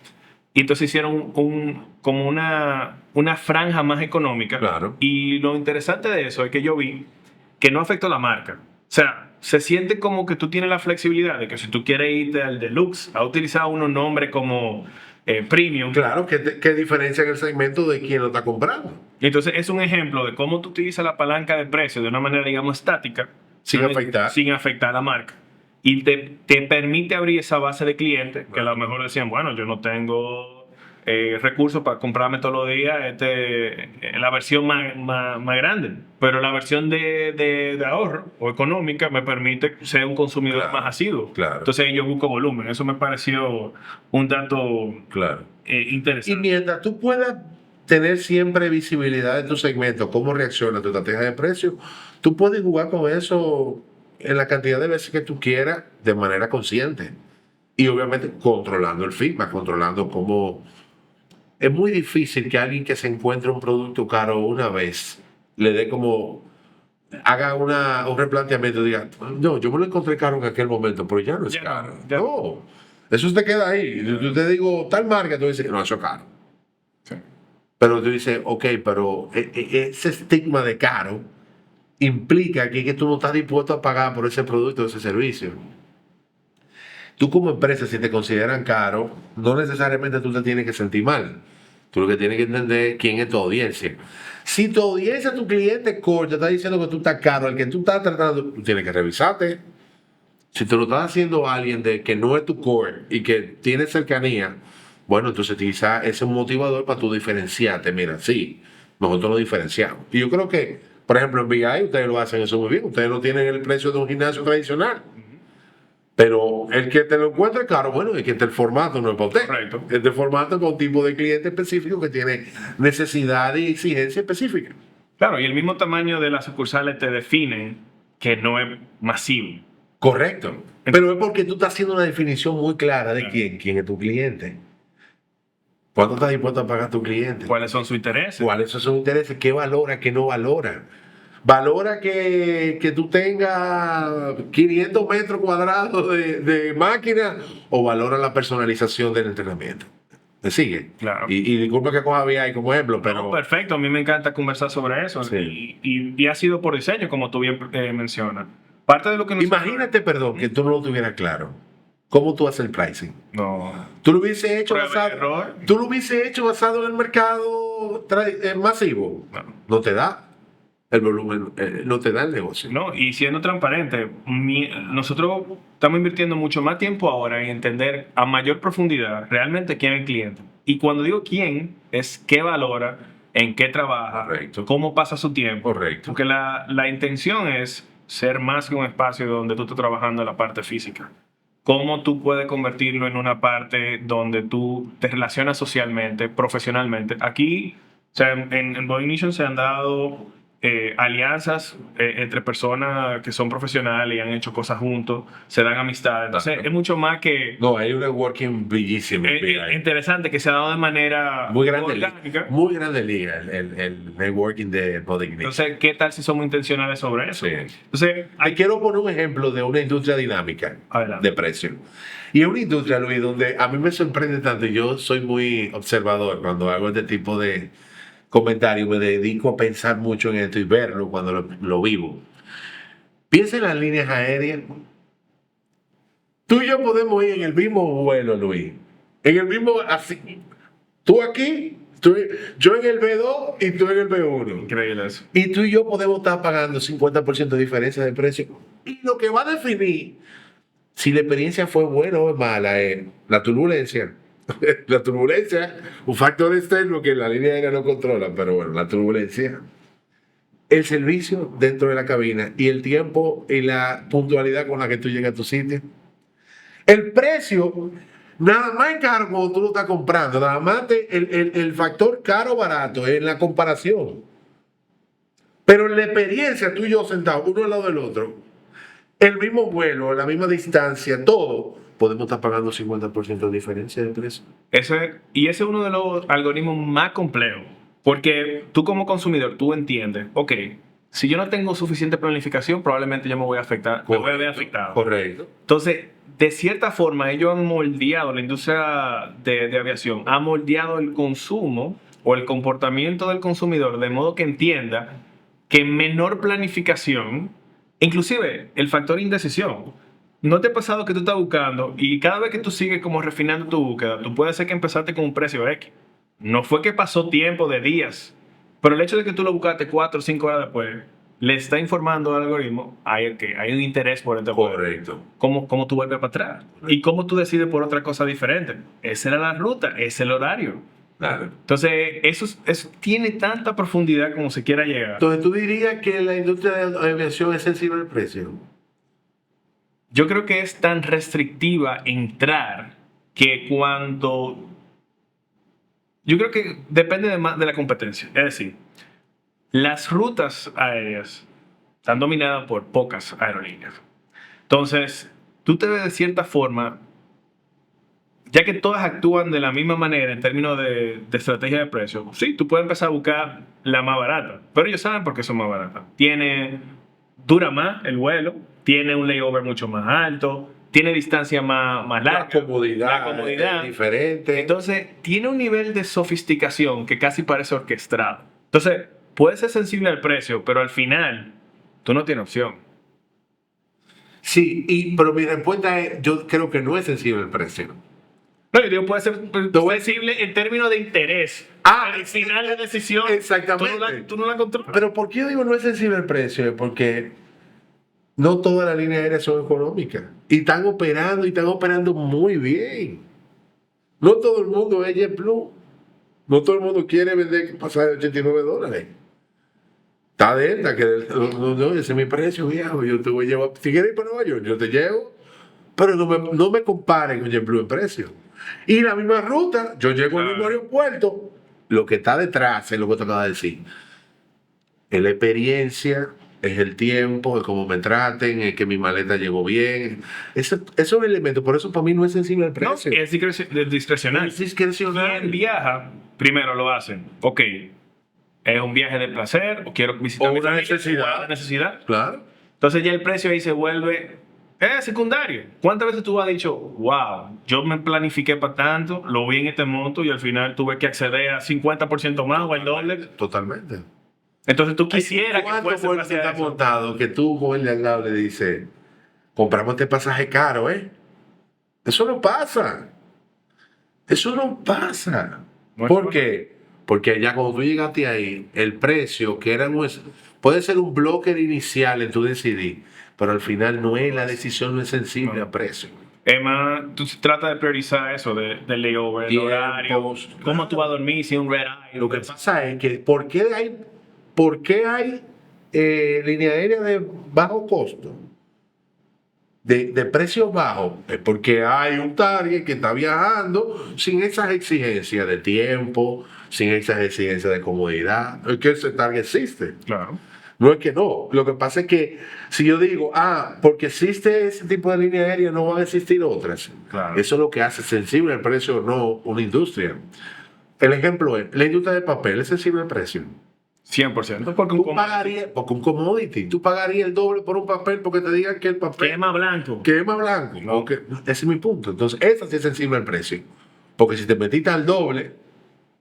y entonces hicieron como una franja más económica. Claro. Y lo interesante de eso es que yo vi que no afectó a la marca. O sea, se siente como que tú tienes la flexibilidad de que si tú quieres irte al deluxe, ha utilizado unos nombres como premium. Claro, que diferencia en el segmento de quién lo está comprando. Entonces es un ejemplo de cómo tú utilizas la palanca de precio de una manera, digamos, estática, Sin afectar. sin afectar a la marca. Y te permite abrir esa base de clientes que a lo mejor decían, bueno, yo no tengo recursos para comprarme todos los días la versión más grande, pero la versión de ahorro o económica me permite ser un consumidor Claro, más asiduo. claro. Entonces yo busco volumen. Eso me pareció un dato Claro. Y interesante. mientras tú puedas tener siempre visibilidad de tu segmento, cómo reacciona tu estrategia de precio, tú puedes jugar con eso en la cantidad de veces que tú quieras de manera consciente. Y obviamente controlando el feedback, controlando cómo... Es muy difícil que alguien que se encuentre un producto caro una vez le dé como... haga un replanteamiento y diga, no, yo me lo encontré caro en aquel momento, pero ya no es Ya no, caro. ya No, eso te queda ahí. Yo te digo tal marca, tú dices, no, eso es caro. Sí. Pero tú dices, ok, pero ese estigma de caro implica que tú no estás dispuesto a pagar por ese producto o ese servicio. Tú como empresa, si te consideran caro, no necesariamente tú te tienes que sentir mal. Tú lo que tienes que entender es quién es tu audiencia. Si tu audiencia, tu cliente core, te está diciendo que tú estás caro, al que tú estás tratando, tú tienes que revisarte. Si te lo estás haciendo alguien de que no es tu core y que tiene cercanía, bueno, entonces quizás ese es un motivador para tú diferenciarte. Mira, sí, nosotros lo diferenciamos. Y yo creo que, por ejemplo, en VI ustedes lo hacen eso muy bien. Ustedes no tienen el precio de un gimnasio tradicional. Pero el que te lo encuentre caro, bueno, es que el formato no es para usted. Correcto. Este formato es para un tipo de cliente específico que tiene necesidad y exigencia específica. Claro, y el mismo tamaño de las sucursales te define que no es masivo. Correcto. Pero es porque tú estás haciendo una definición muy clara de Claro. quién es tu cliente. ¿Cuánto estás dispuesto a pagar tu cliente? ¿Cuáles son sus intereses? ¿Cuáles son sus intereses? ¿Qué valora, qué no valora? ¿Valora que tú tengas 500 metros cuadrados de máquina o valora la personalización del entrenamiento? ¿Me sigue? Claro. Y disculpa que coja VI como ejemplo, pero... No, perfecto, a mí me encanta conversar sobre eso. Sí. Y ha sido por diseño, como tú bien mencionas. Parte de lo que nosotros... Imagínate, perdón, que tú no lo tuvieras claro. ¿Cómo tú haces el pricing? No. ¿Tú lo hubiese hecho Prueba y basado, error. ¿tú lo hubiese hecho basado en el mercado masivo? No. No te da el volumen, no te da el negocio. No, y siendo transparente, nosotros estamos invirtiendo mucho más tiempo ahora en entender a mayor profundidad realmente quién es el cliente. Y cuando digo quién, es qué valora, en qué trabaja, Correcto. cómo pasa su tiempo. Correcto. Porque la intención es ser más que un espacio donde tú estés trabajando en la parte física. Cómo tú puedes convertirlo en una parte donde tú te relacionas socialmente, profesionalmente. Aquí, o sea, en Body Nation se han dado alianzas entre personas que son profesionales y han hecho cosas juntos, se dan amistades. Entonces, Claro. es mucho más que No, hay un networking bellísimo. interesante que se ha dado de manera Muy grande, orgánica. muy grande liga el networking de Body Ignition. Entonces, ¿qué tal si somos intencionales sobre eso? Sí. Entonces, Te quiero poner un ejemplo de una industria dinámica Adelante. de precio. Y es una industria, Luis, donde a mí me sorprende tanto. Yo soy muy observador cuando hago este tipo de comentarios. Me dedico a pensar mucho en esto y verlo cuando lo vivo. Piensa en las líneas aéreas. Tú y yo podemos ir en el mismo vuelo, Luis. En el mismo, así. Tú aquí, yo en el B2 y tú en el B1. increíble eso. Y tú y yo podemos estar pagando 50% de diferencia de precio. Y lo que va a definir si la experiencia fue buena o mala es la turbulencia. La turbulencia, un factor externo que la línea aérea no controla, pero bueno, la turbulencia. El servicio dentro de la cabina y el tiempo y la puntualidad con la que tú llegas a tu sitio. El precio, nada más es caro cuando tú lo estás comprando, nada más el factor caro-barato en la comparación. Pero en la experiencia, tú y yo sentados uno al lado del otro, el mismo vuelo, la misma distancia, todo, podemos estar pagando 50% de diferencia de precio. Ese es uno de los algoritmos más complejos. Porque tú como consumidor, tú entiendes, ok, si yo no tengo suficiente planificación, probablemente yo me voy a afectar, me voy a ver afectado. Correcto. Entonces, de cierta forma, ellos han moldeado, la industria de aviación, ha moldeado el consumo o el comportamiento del consumidor de modo que entienda que menor planificación Inclusive, el factor indecisión. ¿No te ha pasado que tú estás buscando y cada vez que tú sigues como refinando tu búsqueda, tú puedes ser que empezaste con un precio X? No fue que pasó tiempo de días, pero el hecho de que tú lo buscaste 4 o 5 horas después, le está informando al algoritmo que hay un interés por este juego. Correcto. ¿Cómo tú vuelves para atrás? ¿Y cómo tú decides por otra cosa diferente? Esa era la ruta, ese es el horario. Claro. Entonces, eso tiene tanta profundidad como se quiera llegar. Entonces, ¿tú dirías que la industria de la aviación es sensible al precio? Yo creo que es tan restrictiva entrar que cuando... Yo creo que depende de la competencia. Es decir, las rutas aéreas están dominadas por pocas aerolíneas. Entonces, tú te ves de cierta forma, ya que todas actúan de la misma manera en términos de estrategia de precio. Sí, tú puedes empezar a buscar la más barata, pero ellos saben por qué son más baratas. Dura más el vuelo, tiene un layover mucho más alto, tiene distancia más larga. La comodidad es diferente. Entonces, tiene un nivel de sofisticación que casi parece orquestado. Entonces, puede ser sensible al precio, pero al final, tú no tienes opción. Sí, pero mi respuesta es, yo creo que no es sensible al precio. No, yo digo, puede ser sensible en términos de interés. Al final de decisión, exactamente. Tú no la controlas. Pero ¿por qué yo digo no es sensible al precio? Porque no todas las líneas aéreas son económicas. Y están operando muy bien. No todo el mundo es JetBlue. No todo el mundo quiere vender pasajes de $89. Está Delta, que no, ese es mi precio, viejo. Yo te voy a llevar. Si quieres ir para Nueva York, yo te llevo. Pero no me comparen con JetBlue en precio. Y la misma ruta, yo llego al mismo aeropuerto. Lo que está detrás es lo que te acabo de decir. Es la experiencia, es el tiempo, es cómo me traten, es que mi maleta llegó bien. Esos elementos, por eso para mí no es sensible al precio. No, es discrecional. Es discrecional. Quien viaja, primero lo hacen. Ok, es un viaje de placer o quiero visitar O mi una familia, necesidad. o una necesidad. Claro. Entonces ya el precio ahí se vuelve secundario. ¿Cuántas veces tú has dicho, wow, yo me planifiqué para tanto, lo vi en este monto y al final tuve que acceder a 50% más o el doble? Totalmente. Entonces tú quisieras que ¿Cuánto fuese vueltas está hacia eso? montado que tú con el de al lado le dices, compramos este pasaje caro, ¿eh? Eso no pasa. Eso no pasa. No es ¿Por bueno. qué? Porque ya cuando tú llegaste ahí, el precio que era puede ser un bloque inicial en tu decidir, pero al final no es la decisión, no es sensible a precio. Emma, tú tratas de priorizar eso del layover, el horario, Tiempos, cómo tú vas a dormir si un red eye. Lo que pasa es que ¿por qué hay línea aérea de bajo costo? De precio bajo, es porque hay un target que está viajando sin esas exigencias de tiempo, sin esas exigencias de comodidad. Es que ese target existe. Claro. No es que no. Lo que pasa es que si yo digo, porque existe ese tipo de línea aérea, no van a existir otras. Claro. Eso es lo que hace sensible al precio, no una industria. El ejemplo es, la industria de papel es sensible al precio. 100%. Porque Porque un commodity, tú pagarías el doble por un papel porque te digan que el papel que es más blanco. que es más blanco. No. Ese es mi punto. Entonces, esa sí es sensible al precio. Porque si te metiste al doble,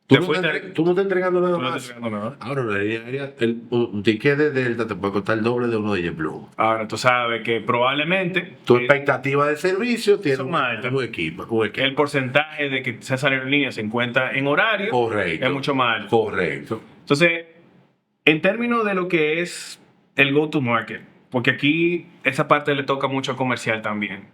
tú no estás entregando nada Tú no más. estás entregando nada. Ahora, la línea aérea, un ticket de Delta te puede costar el doble de uno de JetBlue. Ahora, tú sabes que probablemente Tu expectativa de servicio tiene son más altas. un equipo. el porcentaje de que esas aerolíneas se encuentran en horario Correcto. es mucho más alto. Correcto. Entonces, en términos de lo que es el go-to-market, porque aquí esa parte le toca mucho al comercial también.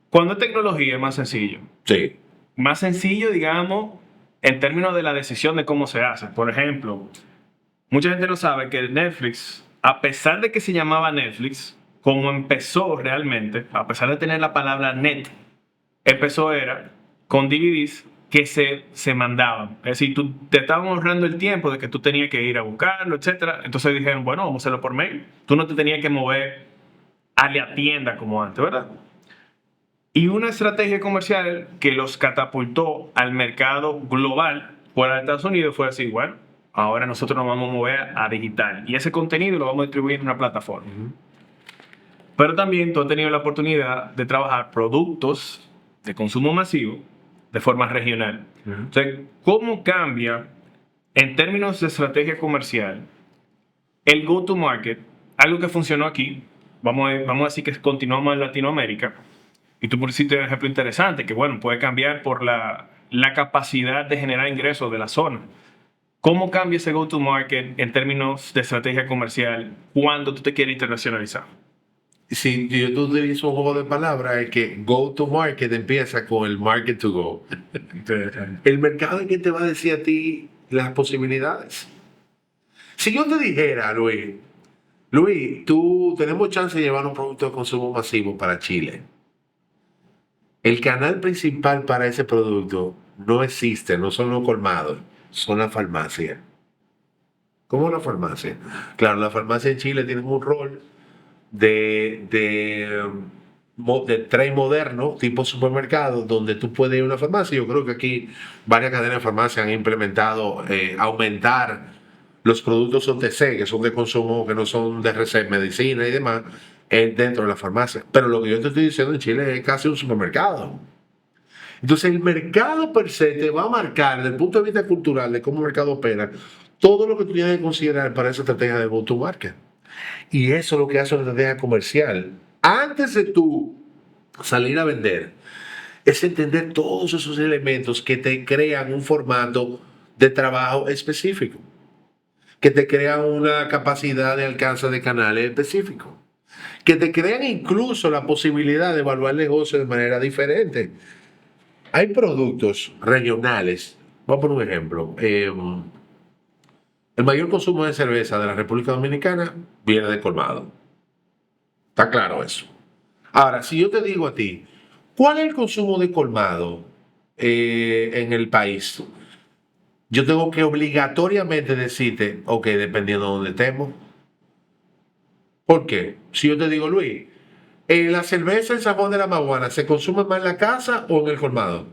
Cuando es tecnología es más sencillo. Sí. Más sencillo, digamos, en términos de la decisión de cómo se hace. Por ejemplo, mucha gente no sabe que Netflix, a pesar de que se llamaba Netflix, como empezó realmente, a pesar de tener la palabra net, era con DVDs que se mandaban. Es decir, te estaban ahorrando el tiempo de que tú tenías que ir a buscarlo, etc. Entonces dijeron, bueno, vamos a hacerlo por mail. Tú no te tenías que mover a la tienda como antes, ¿verdad? Y una estrategia comercial que los catapultó al mercado global fuera de Estados Unidos fue así, bueno, ahora nosotros nos vamos a mover a digital. Y ese contenido lo vamos a distribuir en una plataforma. Pero también tú has tenido la oportunidad de trabajar productos de consumo masivo de forma regional. Entonces, ¿cómo cambia en términos de estrategia comercial el go-to-market? Algo que funcionó aquí, vamos a decir que continuamos en Latinoamérica, y tú pusiste un ejemplo interesante, que bueno, puede cambiar por la capacidad de generar ingresos de la zona. ¿Cómo cambia ese go-to-market en términos de estrategia comercial cuando tú te quieres internacionalizar? Si yo tú utilizo un juego de palabras, es que go to market empieza con el market to go. El mercado es quien te va a decir a ti las posibilidades. Si yo te dijera, Luis, tú tenemos chance de llevar un producto de consumo masivo para Chile. El canal principal para ese producto no existe, no son los colmados, son las farmacias. ¿Cómo una farmacia? Claro, las farmacias en Chile tienen un rol de trade moderno, tipo supermercado, donde tú puedes ir a una farmacia. Yo creo que aquí varias cadenas de farmacia han implementado aumentar los productos OTC, que son de consumo, que no son de receta, medicina y demás, dentro de la farmacia. Pero lo que yo te estoy diciendo en Chile es casi un supermercado. Entonces el mercado per se te va a marcar, desde el punto de vista cultural, de cómo el mercado opera, todo lo que tú tienes que considerar para esa estrategia de go-to-market. Y eso es lo que hace una estrategia comercial. Antes de tú salir a vender, es entender todos esos elementos que te crean un formato de trabajo específico, que te crean una capacidad de alcance de canales específicos, que te crean incluso la posibilidad de evaluar el negocio de manera diferente. Hay productos regionales. Voy a poner un ejemplo. El mayor consumo de cerveza de la República Dominicana viene de colmado. Está claro eso. Ahora, si yo te digo a ti, ¿cuál es el consumo de colmado en el país? Yo tengo que obligatoriamente decirte, ok, dependiendo de dónde estemos. ¿Por qué? Si yo te digo, Luis, ¿la cerveza en San Juan de la Maguana se consume más en la casa o en el colmado?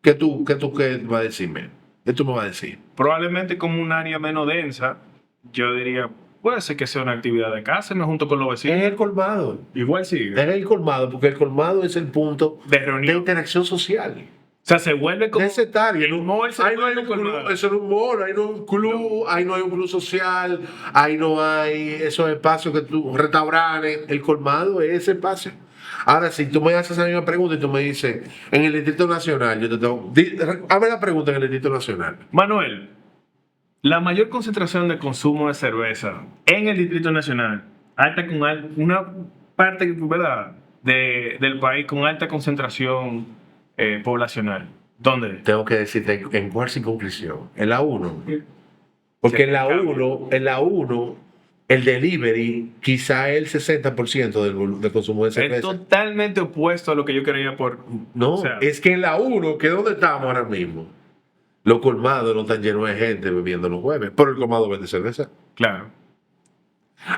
¿Qué vas a decirme? ¿Qué tú me vas a decir? Probablemente como un área menos densa, yo diría, puede ser que sea una actividad de casa, me junto con los vecinos. Es el colmado. Igual sigue. Es el colmado, porque el colmado es el punto De reunión. interacción social. O sea, se vuelve como... Necesario. el mall se Ahí no hay vuelve un club, colmado. eso no es un mall, ahí no hay un club, ahí no hay un club social, ahí no hay esos espacios que tú, restaurantes, el colmado es ese espacio. Ahora, si tú me haces esa misma pregunta y tú me dices, en el Distrito Nacional, yo te tengo, hazme la pregunta en el Distrito Nacional. Manuel, la mayor concentración de consumo de cerveza en el Distrito Nacional, alta con una parte, ¿verdad?, del país con alta concentración poblacional. ¿Dónde? Tengo que decirte en cuál circunscripción. En la 1. Porque en la 1, el delivery quizá es el 60% del consumo de Es cerveza. totalmente opuesto a lo que yo creía por... No, o sea, es que en la 1, que es donde estamos ahora mismo, los colmados no están llenos de gente bebiendo los jueves, pero el colmado vende cerveza. claro.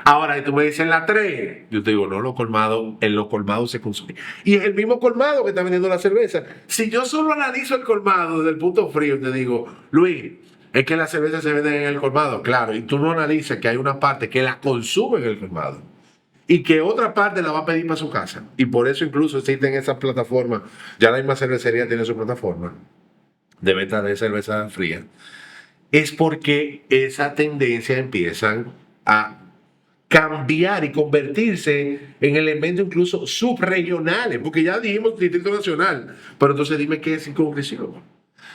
Ahora, y tú me dices en la 3, yo te digo, no, en los colmados se consume. Y es el mismo colmado que está vendiendo la cerveza. Si yo solo analizo el colmado desde el punto frío, te digo, Luis, es que las cervezas se venden en el colmado, claro, y tú no analizas que hay una parte que la consume en el colmado y que otra parte la va a pedir para su casa. Y por eso incluso existen esas plataformas. Ya la misma cervecería tiene su plataforma de venta de cerveza fría. Es porque esa tendencia empiezan a cambiar y convertirse en elementos incluso subregionales, porque ya dijimos Distrito Nacional, pero entonces dime qué es circunscripción.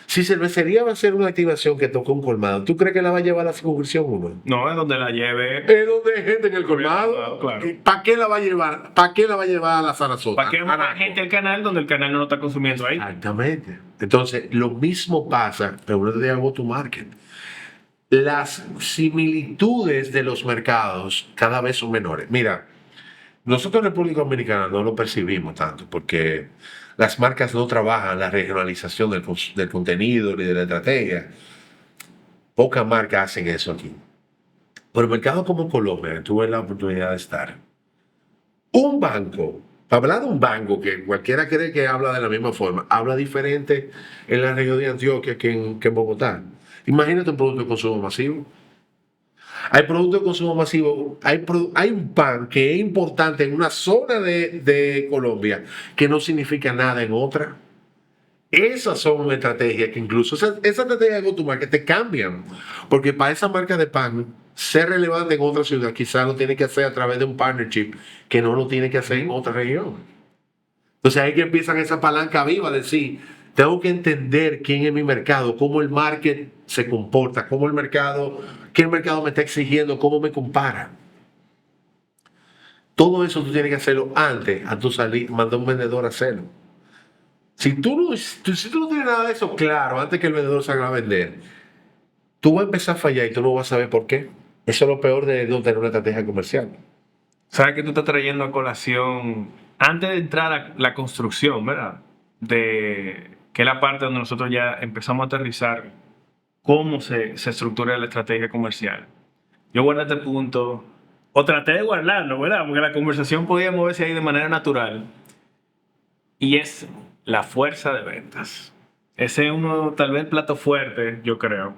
Si cervecería va a ser una activación que toca un colmado, ¿tú crees que la va a llevar a la circunscripción 1? No, es donde la lleve... Es donde hay gente en el colmado. Claro. ¿Para qué la va a llevar? ¿Para qué la va a llevar a la Sarasota? ¿Para qué más gente al canal donde el canal no lo está consumiendo ahí? Exactamente. Entonces, lo mismo pasa en una de go to market. Las similitudes de los mercados cada vez son menores. Mira, nosotros en República Dominicana no lo percibimos tanto porque las marcas no trabajan la regionalización del contenido ni de la estrategia. Pocas marcas hacen eso aquí. Pero en mercados como Colombia, tuve la oportunidad de estar. Un banco, para hablar de un banco que cualquiera cree que habla de la misma forma, habla diferente en la región de Antioquia que en Bogotá. Imagínate un producto de consumo masivo. Hay productos de consumo masivo, hay un pan que es importante en una zona de Colombia que no significa nada en otra. Esas son estrategias que incluso, esas estrategias de go-to-market te cambian. Porque para esa marca de pan, ser relevante en otra ciudad, quizás lo tiene que hacer a través de un partnership que no lo tiene que hacer en otra región. Entonces ahí que empiezan esa palanca viva de decir, tengo que entender quién es mi mercado, cómo el market se comporta, cómo el mercado, qué el mercado me está exigiendo, cómo me compara. Todo eso tú tienes que hacerlo antes a tu salir, mandar a un vendedor a hacerlo. Si tú no tienes nada de eso claro antes que el vendedor salga a vender, tú vas a empezar a fallar y tú no vas a saber por qué. Eso es lo peor de no tener una estrategia comercial. ¿Sabes que tú estás trayendo a colación antes de entrar a la construcción, ¿verdad? De que es la parte donde nosotros ya empezamos a aterrizar cómo se estructura la estrategia comercial. Yo guardé este punto, o traté de guardarlo, ¿verdad? Porque la conversación podía moverse ahí de manera natural. Y es la fuerza de ventas. Ese es uno, tal vez, el plato fuerte, yo creo,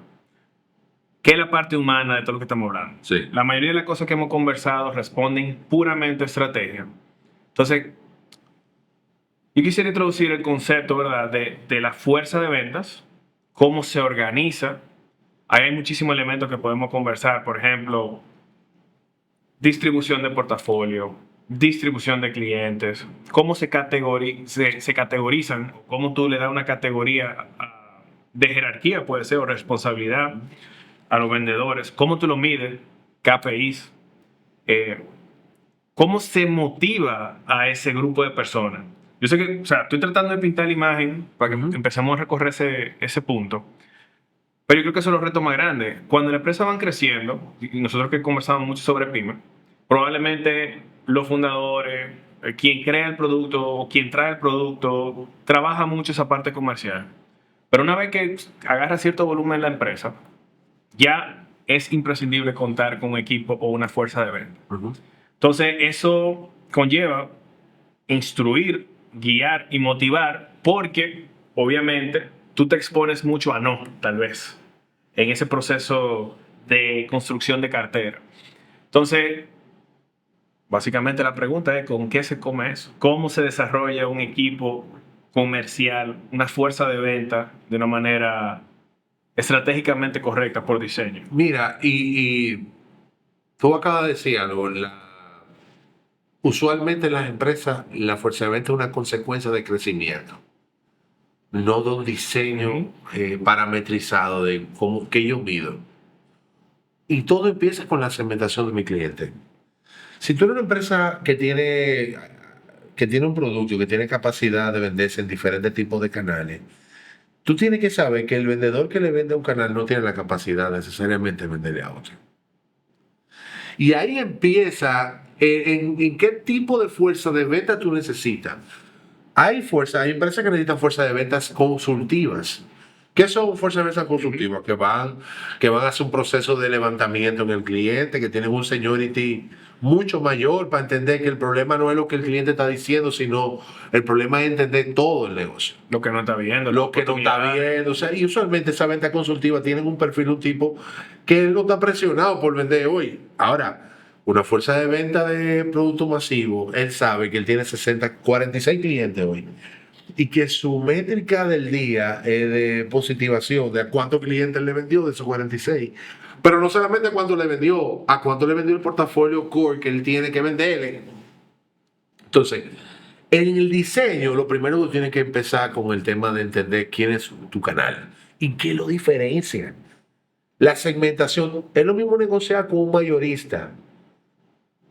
que es la parte humana de todo lo que estamos hablando. Sí. La mayoría de las cosas que hemos conversado responden puramente a estrategia. Entonces, yo quisiera introducir el concepto, ¿verdad?, de la fuerza de ventas, cómo se organiza. Ahí hay muchísimos elementos que podemos conversar, por ejemplo, distribución de portafolio, distribución de clientes, cómo se categorizan, cómo tú le das una categoría de jerarquía, puede ser, o responsabilidad a los vendedores, cómo tú lo mides, KPIs, cómo se motiva a ese grupo de personas. Yo sé que, o sea, estoy tratando de pintar la imagen para que empecemos a recorrer ese punto. Pero yo creo que eso es los retos más grandes. Cuando las empresas van creciendo, y nosotros que conversamos mucho sobre pyme, probablemente los fundadores, quien crea el producto o quien trae el producto, trabaja mucho esa parte comercial. Pero una vez que agarra cierto volumen en la empresa, ya es imprescindible contar con un equipo o una fuerza de venta. Entonces, eso conlleva instruir, guiar y motivar, porque obviamente tú te expones mucho a no, tal vez, en ese proceso de construcción de cartera. Entonces, básicamente la pregunta es, ¿con qué se come eso? ¿Cómo se desarrolla un equipo comercial, una fuerza de venta de una manera estratégicamente correcta por diseño? Mira, y tú acabas de decir algo, usualmente en las empresas la fuerza de venta es una consecuencia de crecimiento, no de un diseño parametrizado de cómo, que yo mido. Y todo empieza con la segmentación de mi cliente. Si tú eres una empresa que tiene un producto, que tiene capacidad de venderse en diferentes tipos de canales, tú tienes que saber que el vendedor que le vende a un canal no tiene la capacidad necesariamente de venderle a otro. Y ahí empieza en qué tipo de fuerza de venta tú necesitas. Hay empresas que necesitan fuerza de ventas consultivas. ¿Qué son fuerzas de ventas consultivas? Que van a hacer un proceso de levantamiento en el cliente, que tienen un seniority mucho mayor para entender que el problema no es lo que el cliente está diciendo, sino el problema es entender todo el negocio. Lo que no está viendo. Lo que no está viendo. O sea, y usualmente esa venta consultiva tienen un perfil, un tipo que él no está presionado por vender hoy. Ahora, una fuerza de venta de producto masivo, él sabe que él tiene 46 clientes hoy y que su métrica del día es de positivación de a cuántos clientes le vendió de esos 46. Pero no solamente a cuánto le vendió, a cuánto le vendió el portafolio core que él tiene que venderle. Entonces, en el diseño, lo primero que tienes que empezar con el tema de entender quién es tu canal y qué lo diferencia. La segmentación es lo mismo negociar con un mayorista.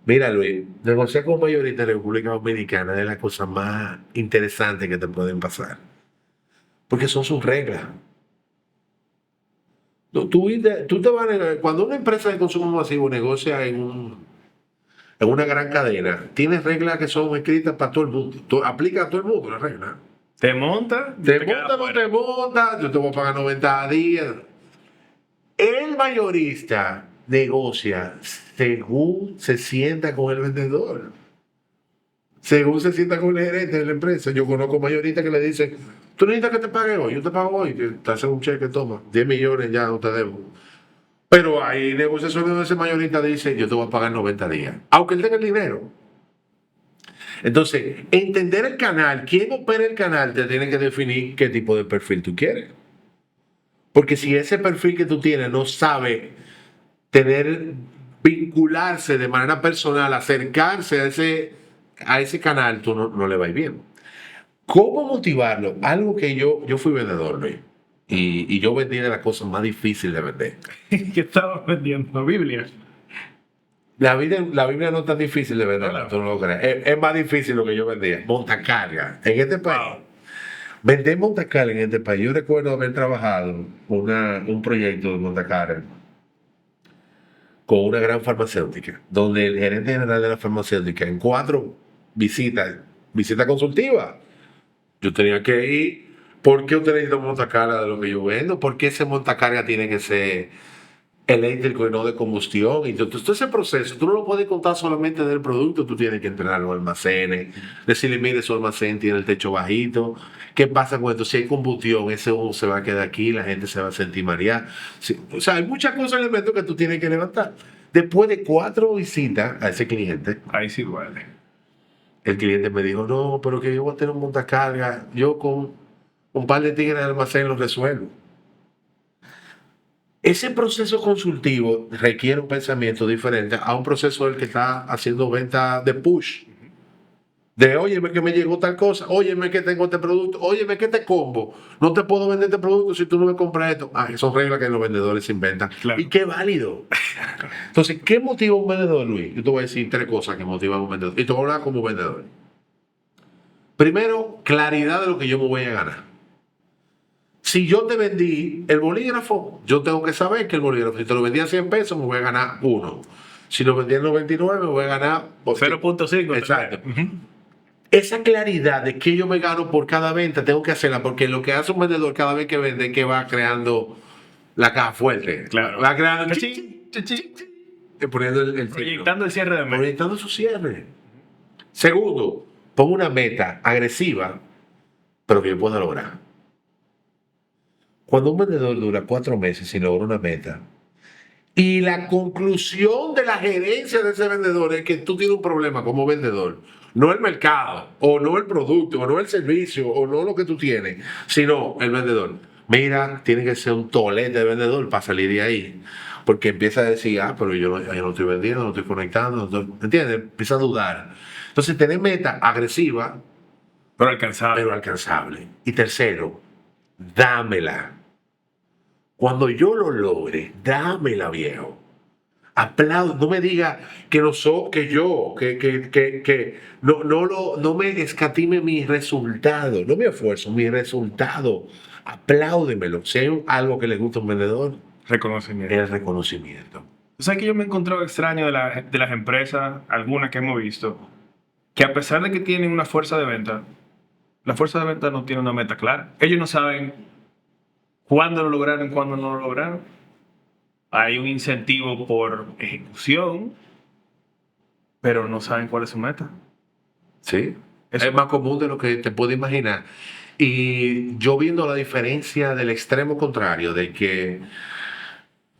Mira, Luis, negociar con un mayorista en la República Dominicana es de las cosas más interesantes que te pueden pasar. Porque son sus reglas. Cuando una empresa de consumo masivo negocia en una gran cadena, tiene reglas que son escritas para todo el mundo. Aplica a todo el mundo las reglas. ¿Te monta? Te monta, no te monta, yo te voy a pagar 90 días. El mayorista negocia según se sienta con el vendedor, según se sienta con el gerente de la empresa. Yo conozco mayoristas que le dicen, tú necesitas que te pague hoy, yo te pago hoy, te hacen un cheque, toma, 10 millones ya no te debo. Pero hay negociaciones donde ese mayorista dice, yo te voy a pagar 90 días, aunque él tenga el dinero. Entonces, entender el canal, quién opera el canal, te tiene que definir qué tipo de perfil tú quieres. Porque si ese perfil que tú tienes no sabe vincularse de manera personal, acercarse a ese canal, tú no le va a ir bien. ¿Cómo motivarlo? Algo que yo fui vendedor, Luis, y yo vendí de las cosas más difíciles de vender. ¿Qué estabas vendiendo? Biblia. La Biblia no es tan difícil de vender, Claro. tú no lo crees. Es más difícil lo que yo vendía. Montacarga. En este país, Wow. vender montacarga en este país. Yo recuerdo haber trabajado un proyecto de montacarga con una gran farmacéutica, donde el gerente general de la farmacéutica, en 4 visitas consultivas, yo tenía que ir. ¿Por qué usted necesita un montacarga de lo que yo vendo? ¿Por qué ese montacarga tiene que ser eléctrico y no de combustión? Y todo ese proceso, tú no lo puedes contar solamente del producto, tú tienes que entrenar los almacenes, decirle, mire, su almacén tiene el techo bajito. ¿Qué pasa con esto? Si hay combustión, ese humo se va a quedar aquí, la gente se va a sentir mareada. Sí, o sea, hay muchas cosas, elementos que tú tienes que levantar. Después de 4 visitas a ese cliente, Ahí sí duele. el cliente me dijo, no, pero que yo voy a tener un montacarga, yo con un par de tigres de almacén lo resuelvo. Ese proceso consultivo requiere un pensamiento diferente a un proceso del que está haciendo venta de push. De, óyeme que me llegó tal cosa, óyeme que tengo este producto, óyeme que este combo, no te puedo vender este producto si tú no me compras esto. Ah, son reglas que los vendedores inventan. Claro. Y qué válido. Entonces, ¿qué motiva a un vendedor, Luis? Yo te voy a decir 3 cosas que motivan a un vendedor. Y te voy a hablar como vendedor. Primero, claridad de lo que yo me voy a ganar. Si yo te vendí el bolígrafo, yo tengo que saber que el bolígrafo, si te lo vendí a 100 pesos, me voy a ganar 1. Si lo vendí a 99, me voy a ganar 0.5. Exacto. Ujú. Esa claridad de que yo me gano por cada venta, tengo que hacerla, porque lo que hace un vendedor cada vez que vende es que va creando la caja fuerte. Claro. Va creando Chachín, chachín. poniendo el Proyectando el cierre de mes. proyectando su cierre. Segundo, pongo una meta agresiva, pero que yo pueda lograr. Cuando un vendedor dura 4 meses sin lograr una meta, y la conclusión de la gerencia de ese vendedor es que tú tienes un problema como vendedor, no el mercado, o no el producto, o no el servicio, o no lo que tú tienes, sino el vendedor. Mira, tiene que ser un tolete de vendedor para salir de ahí. Porque empieza a decir, pero yo no estoy vendiendo, no estoy conectando, ¿entiendes? Empieza a dudar. Entonces, tener meta agresiva, Pero alcanzable. pero alcanzable. Y tercero, dámela. Cuando yo lo logre, dámela, viejo. Aplaudo, no me diga que no soy, que no me escatime mi resultado, no mi esfuerzo, mi resultado. Apláudemelo. Si hay algo que le gusta a un vendedor, Reconocimiento. es el reconocimiento. O sea que yo me he encontrado extraño de las empresas, algunas que hemos visto, que a pesar de que tienen una fuerza de venta, la fuerza de venta no tiene una meta clara. Ellos no saben cuándo lo lograron, cuándo no lo lograron. Hay un incentivo por ejecución, pero no saben cuál es su meta. Sí. Eso- Es más común de lo que te puedes imaginar. Y yo viendo la diferencia del extremo contrario, de que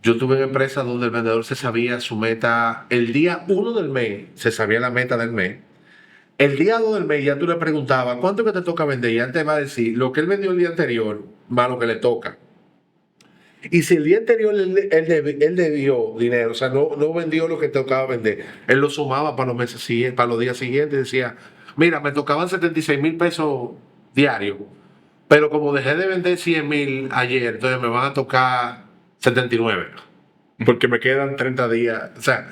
yo tuve una empresa donde el vendedor se sabía su meta el día 1 del mes, se sabía la meta del mes. El día 2 del mes ya tú le preguntabas, ¿cuánto que te toca vender? Y él te va a decir, lo que él vendió el día anterior, más lo que le toca. Y si el día anterior él debió dinero, o sea, no vendió lo que tocaba vender, él lo sumaba para los meses siguientes, para los días siguientes, y decía, mira, me tocaban 76,000 pesos diarios, pero como dejé de vender 100,000 ayer, entonces me van a tocar 79, porque me quedan 30 días. O sea,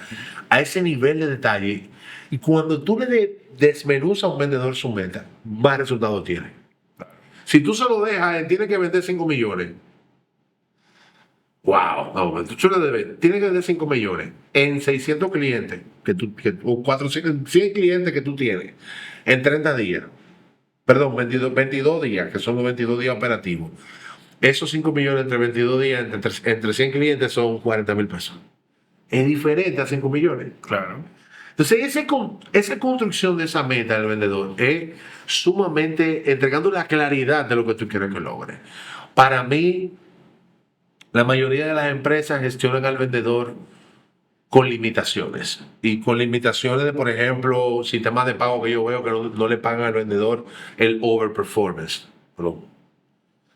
a ese nivel de detalle. Y cuando tú le desmenuzas a un vendedor su meta, más resultados tiene. Si tú se lo dejas, él tiene que vender 5 millones. Wow, no, tú le debes, tienes que vender 5 millones en 600 clientes, o 400, 100 clientes que tú tienes en 30 días. Perdón, 22 días, que son los 22 días operativos. Esos 5 millones entre 22 días, entre 100 clientes, son 40,000 pesos. Es diferente a 5 millones. Claro. Entonces, esa construcción de esa meta del vendedor es sumamente entregando la claridad de lo que tú quieres que logre. Para mí, la mayoría de las empresas gestionan al vendedor con limitaciones. Y con limitaciones de, por ejemplo, sistemas de pago que yo veo que no le pagan al vendedor el overperformance.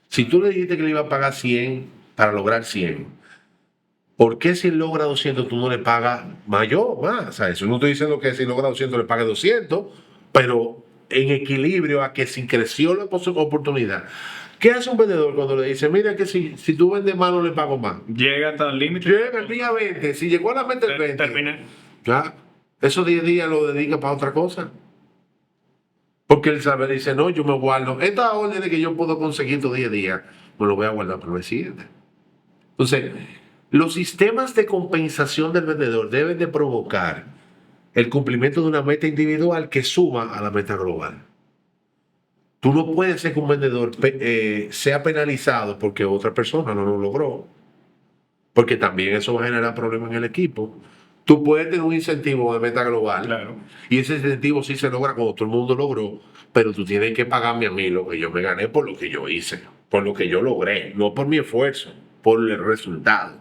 Si tú le dijiste que le iba a pagar 100 para lograr 100, ¿Por qué si logra 200 tú no le pagas mayor, más? O sea, eso no estoy diciendo que si logra 200 le pague 200, pero en equilibrio a que si creció la oportunidad. ¿Qué hace un vendedor cuando le dice, mira que si tú vendes más no le pago más? Llega hasta el límite. Llega el día 20, si llegó a la meta el 20, Termina. ya, esos 10 días lo dedica para otra cosa. Porque él sabe, dice, no, yo me guardo. Esta orden de que yo puedo conseguir estos 10 días, me lo voy a guardar para el siguiente. Entonces, los sistemas de compensación del vendedor deben de provocar el cumplimiento de una meta individual que suma a la meta global. Tú no puedes ser que un vendedor sea penalizado porque otra persona no lo logró, porque también eso va a generar problemas en el equipo. Tú puedes tener un incentivo de meta global, Claro. y ese incentivo sí se logra cuando todo el mundo logró, pero tú tienes que pagarme a mí lo que yo me gané por lo que yo hice, por lo que yo logré, no por mi esfuerzo, por el resultado.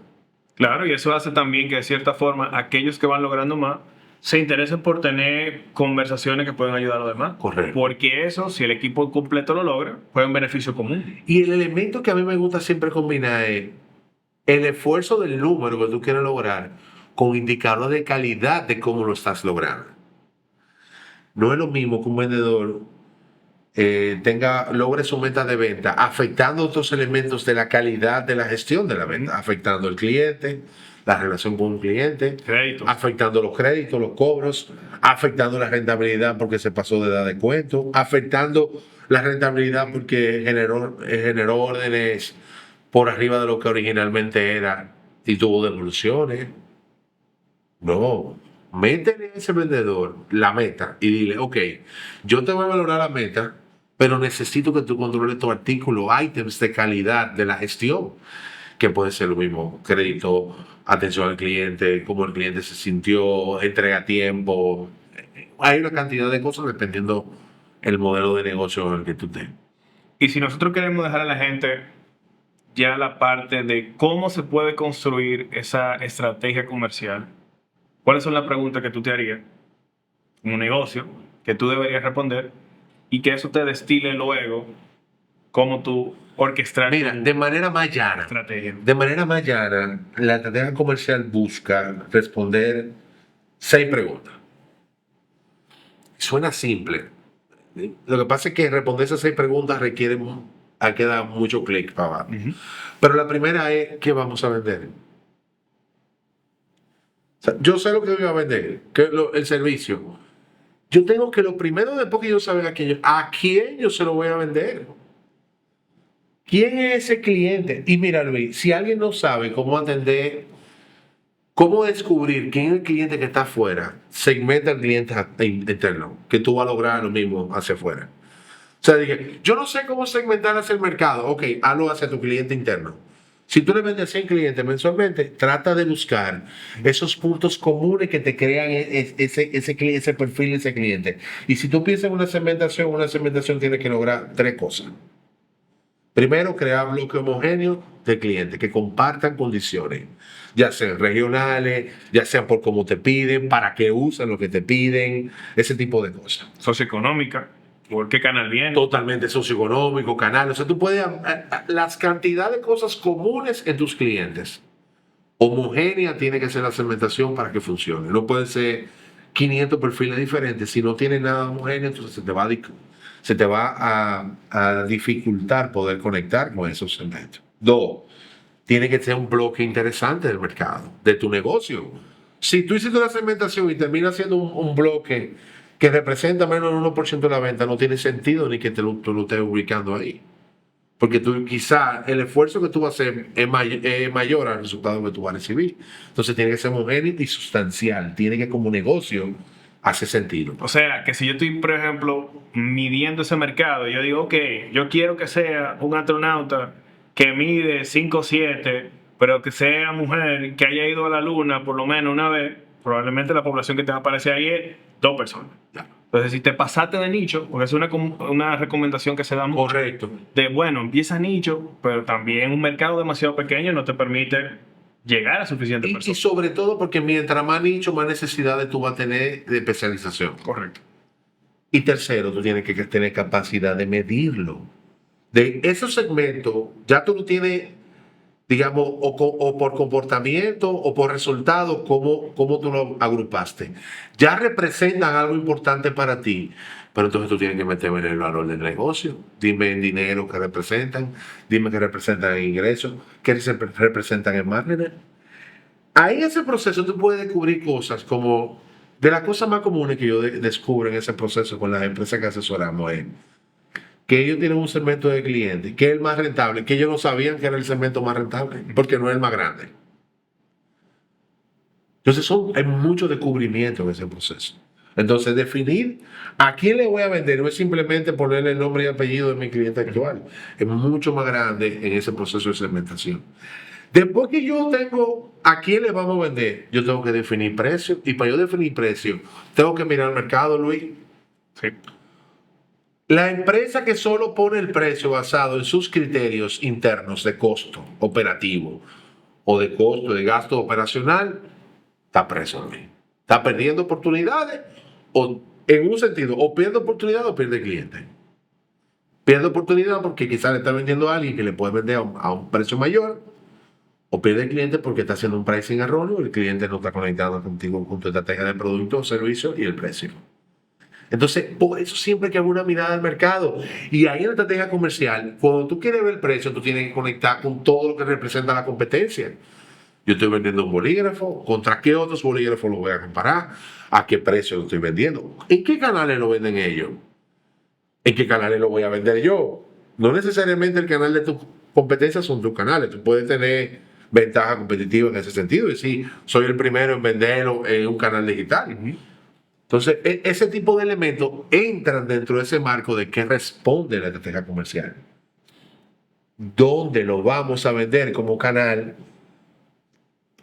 Claro, y eso hace también que de cierta forma aquellos que van logrando más se interesen por tener conversaciones que puedan ayudar a los demás. Correcto. Porque eso, si el equipo completo lo logra, fue un beneficio común. Y el elemento que a mí me gusta siempre combinar es el esfuerzo del número que tú quieres lograr con indicadores de calidad de cómo lo estás logrando. No es lo mismo que un vendedor logre su meta de venta afectando otros elementos de la calidad de la gestión de la venta, afectando al cliente, la relación con un cliente, Créditos. afectando los créditos, los cobros, afectando la rentabilidad porque se pasó de edad de cuento, afectando la rentabilidad porque generó órdenes por arriba de lo que originalmente era y tuvo devoluciones. No, métele a ese vendedor la meta y dile, ok, yo te voy a valorar la meta, pero necesito que tú controles tu artículo, ítems de calidad de la gestión, que puede ser lo mismo, crédito, atención al cliente, cómo el cliente se sintió, entrega a tiempo. Hay una cantidad de cosas dependiendo el modelo de negocio en el que tú estés. Y si nosotros queremos dejar a la gente ya la parte de cómo se puede construir esa estrategia comercial, ¿cuáles son las preguntas que tú te harías en un negocio que tú deberías responder y que eso te destile luego cómo tú orquestar Mira, tu de manera más llana, estrategia? la estrategia comercial busca responder 6 preguntas. Suena simple. Lo que pasa es que responder esas 6 preguntas requiere hay que dar mucho clic para abajo. Pero la primera es, ¿qué vamos a vender? O sea, yo sé lo que voy a vender, el servicio. Yo tengo que lo primero, después que yo saber a quién yo se lo voy a vender. ¿Quién es ese cliente? Y mira, Luis, si alguien no sabe cómo atender, cómo descubrir quién es el cliente que está afuera, segmenta al cliente interno, que tú vas a lograr lo mismo hacia afuera. O sea, dije, yo no sé cómo segmentar hacia el mercado. Ok, hazlo hacia tu cliente interno. Si tú le vendes a 100 clientes mensualmente, trata de buscar esos puntos comunes que te crean ese perfil de ese cliente. Y si tú piensas en una segmentación tiene que lograr 3 cosas. Primero, crear bloques homogéneos de clientes que compartan condiciones, ya sean regionales, ya sean por cómo te piden, para qué usan lo que te piden, ese tipo de cosas. Socioeconómica, ¿por qué canal viene? Totalmente socioeconómico, canal. O sea, tú puedes. Las cantidades de cosas comunes en tus clientes. Homogénea tiene que ser la segmentación para que funcione. No pueden ser 500 perfiles diferentes. Si no tienes nada homogéneo, entonces se te va a dificultar poder conectar con esos segmentos. 2, tiene que ser un bloque interesante del mercado, de tu negocio. Si tú hiciste una segmentación y terminas siendo un bloque que representa menos del 1% de la venta, no tiene sentido ni que tú lo estés ubicando ahí. Porque tú quizá el esfuerzo que tú vas a hacer es mayor al resultado que tú vas a recibir. Entonces tiene que ser homogéneo y sustancial. Tiene que como negocio hacer sentido. O sea, que si yo estoy, por ejemplo, midiendo ese mercado, yo digo, ok, yo quiero que sea un astronauta que mide 5'7", pero que sea mujer, que haya ido a la luna por lo menos una vez, probablemente la población que te va a aparecer ahí es 2 personas. Claro. Entonces, si te pasaste de nicho, porque es una recomendación que se da mucho, Correcto. de, bueno, empieza nicho, pero también un mercado demasiado pequeño no te permite llegar a suficiente Y personas. sobre todo porque mientras más nicho, más necesidades tú vas a tener de especialización. Correcto. Y tercero, tú tienes que tener capacidad de medirlo. De esos segmentos, ya tú no tienes digamos, o por comportamiento o por resultado, cómo tú lo agrupaste. Ya representan algo importante para ti, pero entonces tú tienes que meterme en el valor del negocio. Dime en dinero qué representan, dime qué representan en ingresos, qué representan en margen. Ahí en ese proceso tú puedes descubrir cosas como, de las cosas más comunes que yo descubro en ese proceso con las empresas que asesoramos es que ellos tienen un segmento de clientes que es el más rentable, que ellos no sabían que era el segmento más rentable, porque no es el más grande. Entonces hay mucho descubrimiento en ese proceso. Entonces, definir a quién le voy a vender no es simplemente ponerle el nombre y apellido de mi cliente actual. Es mucho más grande en ese proceso de segmentación. Después que yo tengo a quién le vamos a vender, yo tengo que definir precio. Y para yo definir precio, tengo que mirar el mercado, Luis. Sí. La empresa que solo pone el precio basado en sus criterios internos de costo operativo o de costo de gasto operacional, está preso, Luis. Está perdiendo oportunidades o, en un sentido, o pierde oportunidad o pierde cliente. Pierde oportunidad porque quizás le está vendiendo a alguien que le puede vender a un precio mayor, o pierde el cliente porque está haciendo un pricing erróneo y el cliente no está conectado contigo con tu estrategia de producto o servicio y el precio. Entonces, por eso siempre hay que haber una mirada al mercado. Y ahí en la estrategia comercial, cuando tú quieres ver el precio, tú tienes que conectar con todo lo que representa la competencia. Yo estoy vendiendo un bolígrafo, ¿contra qué otros bolígrafos lo voy a comparar? ¿A qué precio lo estoy vendiendo? ¿En qué canales lo venden ellos? ¿En qué canales lo voy a vender yo? No necesariamente el canal de tu competencia son tus canales. Tú puedes tener ventaja competitiva en ese sentido. Y decir, soy el primero en venderlo en un canal digital. Entonces, ese tipo de elementos entran dentro de ese marco de qué responde la estrategia comercial. ¿Dónde lo vamos a vender como canal?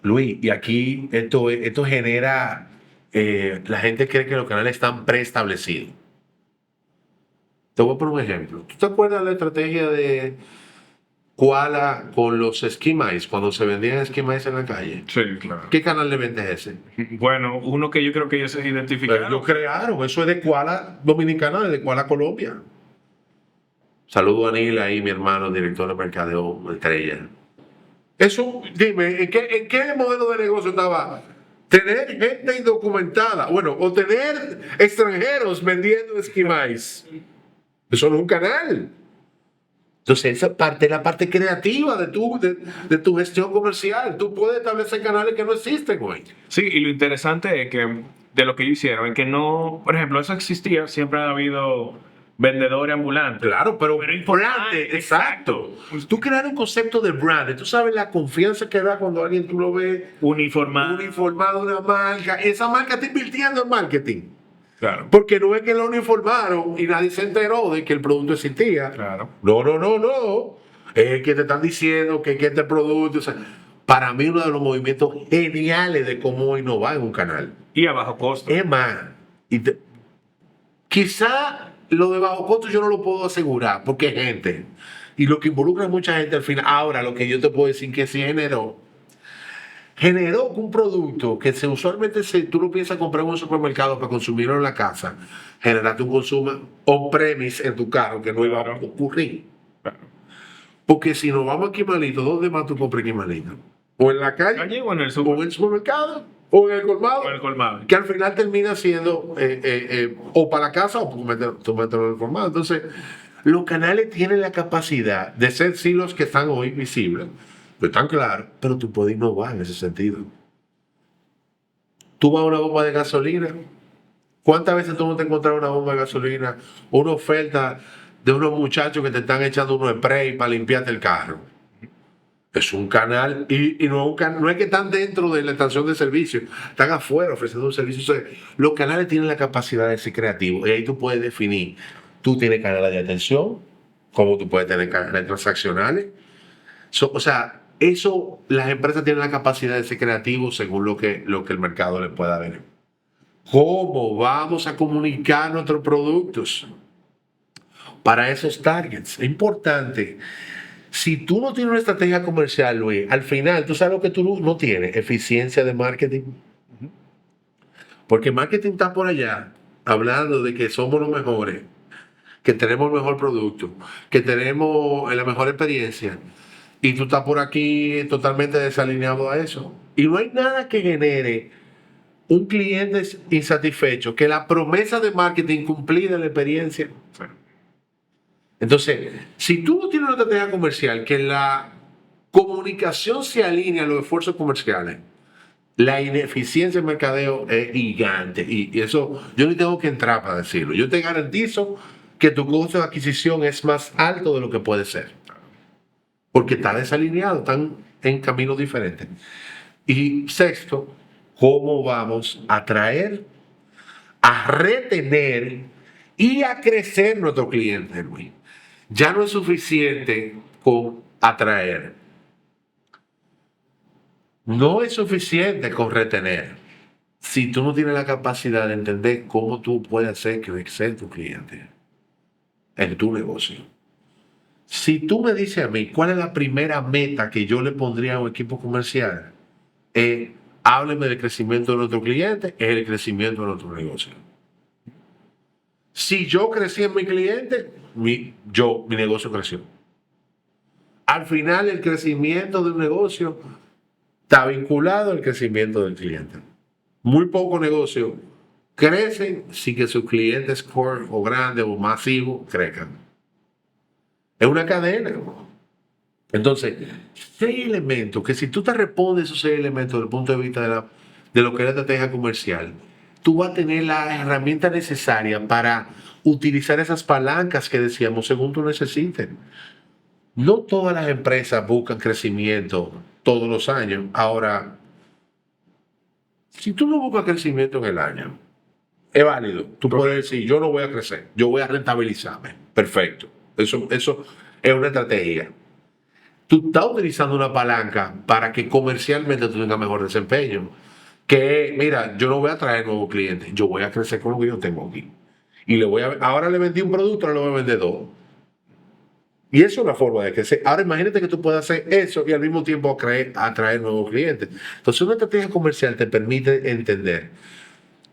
Luis, y aquí esto genera, la gente cree que los canales están preestablecidos. Te voy a poner un ejemplo. ¿Tú te acuerdas de la estrategia de Koala con los esquimais, cuando se vendían esquimais en la calle? Sí, claro. ¿Qué canal de venta es ese? Bueno, uno que yo creo que ellos se identificaron. Ellos crearon, eso es de Koala Dominicana, de Koala Colombia. Saludo a Anil ahí, mi hermano, director de mercadeo estrella. Eso, dime, ¿en qué modelo de negocio estaba? Tener gente indocumentada, bueno, o tener extranjeros vendiendo esquimais. Eso no es un canal. Entonces, esa parte es la parte creativa de tu gestión comercial. Tú puedes establecer canales que no existen, güey. Sí, y lo interesante es que de lo que ellos hicieron, es que no, por ejemplo, eso existía, siempre ha habido vendedores ambulantes. Claro, pero importante, brand, exacto. Tú crear un concepto de brand, tú sabes la confianza que da cuando alguien tú lo ves Uniformado. uniformado una marca. Esa marca está invirtiendo en marketing. Claro. Porque no es que lo uniformaron y nadie se enteró de que el producto existía. Claro. No. Es que te están diciendo que este producto. O sea, para mí, uno de los movimientos geniales de cómo innovar en un canal. Y a bajo costo. Es más, quizá lo de bajo costo yo no lo puedo asegurar, porque es gente. Y lo que involucra a mucha gente al final. Ahora, lo que yo te puedo decir que sí generó un producto que usualmente tú lo piensas comprar en un supermercado para consumirlo en la casa, generaste un consumo on-premise en tu carro que no iba a ocurrir. Claro. Porque si nos vamos a Quimalito, ¿dónde más tú compras Quimalito? ¿O en la calle? ¿O en el supermercado? ¿O en el colmado? O en el colmado. Que al final termina siendo o para la casa o tú meterlo en el colmado. Entonces, los canales tienen la capacidad de ser silos que están hoy visibles. No están claros, pero tú puedes innovar en ese sentido. Tú vas a una bomba de gasolina. ¿Cuántas veces tú no te encuentras una bomba de gasolina o una oferta de unos muchachos que te están echando unos spray para limpiarte el carro? Es un canal y no es que están dentro de la estación de servicio, están afuera ofreciendo un servicio. O sea, los canales tienen la capacidad de ser creativos y ahí tú puedes definir. Tú tienes canales de atención, como tú puedes tener canales transaccionales. O sea, las empresas tienen la capacidad de ser creativos según lo que el mercado les pueda ver. ¿Cómo vamos a comunicar nuestros productos para esos targets? Es importante. Si tú no tienes una estrategia comercial, Luis, al final, tú sabes lo que tú no tienes, eficiencia de marketing. Porque marketing está por allá hablando de que somos los mejores, que tenemos el mejor producto, que tenemos la mejor experiencia. y tú estás por aquí totalmente desalineado a eso. Y no hay nada que genere un cliente insatisfecho que la promesa de marketing cumplida en la experiencia. Sí. Entonces, si tú no tienes una estrategia comercial que la comunicación se alinea a los esfuerzos comerciales, la ineficiencia del mercadeo es gigante. Y eso yo ni tengo que entrar para decirlo. Yo te garantizo que tu costo de adquisición es más alto de lo que puede ser. Porque está desalineado, están en caminos diferentes. Y sexto, ¿cómo vamos a atraer, a retener y a crecer nuestro cliente, Luis? Ya no es suficiente con atraer. No es suficiente con retener. Si tú no tienes la capacidad de entender cómo tú puedes hacer crecer tu cliente en tu negocio. Si tú me dices a mí cuál es la primera meta que yo le pondría a un equipo comercial, hábleme del crecimiento de nuestro cliente, es el crecimiento de nuestro negocio. Si yo crecí en mi cliente, mi negocio creció. Al final, el crecimiento de un negocio está vinculado al crecimiento del cliente. Muy pocos negocios crecen sin que sus clientes core o grandes o masivos crezcan. Es una cadena. Entonces, 6 elementos que si tú te respondes esos 6 elementos desde el punto de vista de lo que es la estrategia comercial, tú vas a tener la herramienta necesaria para utilizar esas palancas que decíamos según tú necesites. No todas las empresas buscan crecimiento todos los años. Ahora, si tú no buscas crecimiento en el año, es válido. Tú puedes decir, yo no voy a crecer, yo voy a rentabilizarme. Perfecto. Eso es una estrategia. Tú estás utilizando una palanca para que comercialmente tú tengas mejor desempeño. Que, mira, yo no voy a traer nuevos clientes, yo voy a crecer con lo que yo tengo aquí. Y ahora le vendí un producto, ahora le voy a vender 2. Y eso es una forma de crecer. Ahora imagínate que tú puedas hacer eso y al mismo tiempo atraer nuevos clientes. Entonces una estrategia comercial te permite entender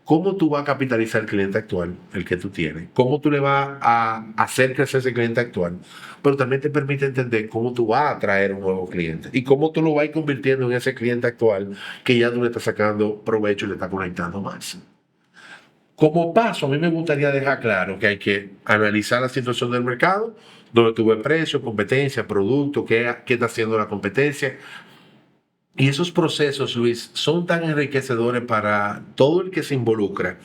cómo tú vas a capitalizar el cliente actual, el que tú tienes, cómo tú le vas a hacer crecer ese cliente actual, pero también te permite entender cómo tú vas a atraer un nuevo cliente y cómo tú lo vas a ir convirtiendo en ese cliente actual que ya tú le estás sacando provecho y le estás conectando más. Como paso, a mí me gustaría dejar claro que hay que analizar la situación del mercado, donde tú ves precio, competencia, producto, qué está haciendo la competencia. Y esos procesos, Luis, son tan enriquecedores para todo el que se involucra,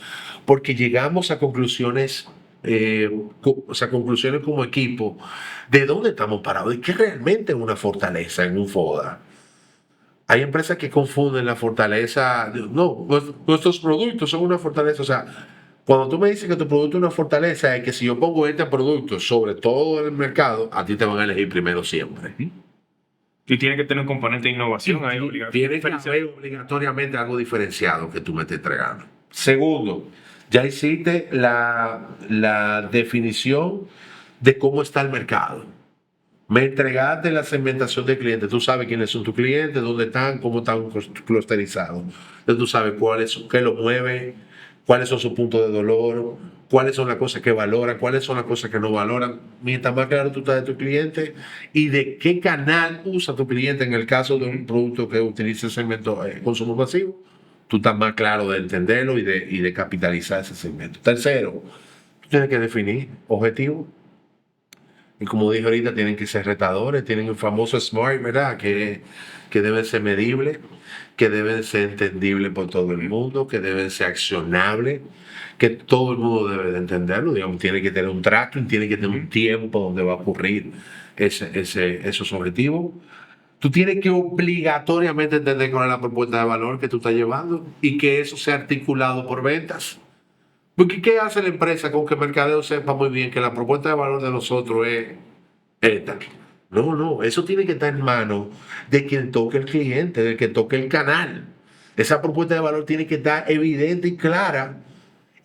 porque llegamos a conclusiones, conclusiones como equipo, de dónde estamos parados y qué realmente es una fortaleza en un FODA. Hay empresas que confunden la fortaleza. No, nuestros productos son una fortaleza. O sea, cuando tú me dices que tu producto es una fortaleza, es que si yo pongo este producto sobre todo el mercado, a ti te van a elegir primero siempre. Y tiene que tener un componente de innovación ahí obligado. Tiene que haber obligatoriamente algo diferenciado que tú me estés entregando. Segundo, ya hiciste la definición de cómo está el mercado. Me entregaste la segmentación de clientes. Tú sabes quiénes son tus clientes, dónde están, cómo están clusterizados. Entonces tú sabes qué lo mueve, cuáles son sus puntos de dolor, cuáles son las cosas que valoran, cuáles son las cosas que no valoran. Mientras más claro tú estás de tu cliente y de qué canal usa tu cliente en el caso de un producto que utilice segmento consumo masivo, tú estás más claro de entenderlo y de capitalizar ese segmento. Tercero, tú tienes que definir objetivos. Y como dije ahorita, tienen que ser retadores, tienen el famoso SMART, ¿verdad? Que deben ser medibles, que deben ser entendibles por todo el mundo, que deben ser accionables, que todo el mundo debe de entenderlo. Digamos, tiene que tener un tracking, tiene que tener un tiempo donde va a ocurrir esos objetivos. Tú tienes que obligatoriamente entender cuál es la propuesta de valor que tú estás llevando y que eso sea articulado por ventas. Porque ¿qué hace la empresa con que el mercadeo sepa muy bien que la propuesta de valor de nosotros es esta? No, eso tiene que estar en manos de quien toque el cliente, del que toque el canal. Esa propuesta de valor tiene que estar evidente y clara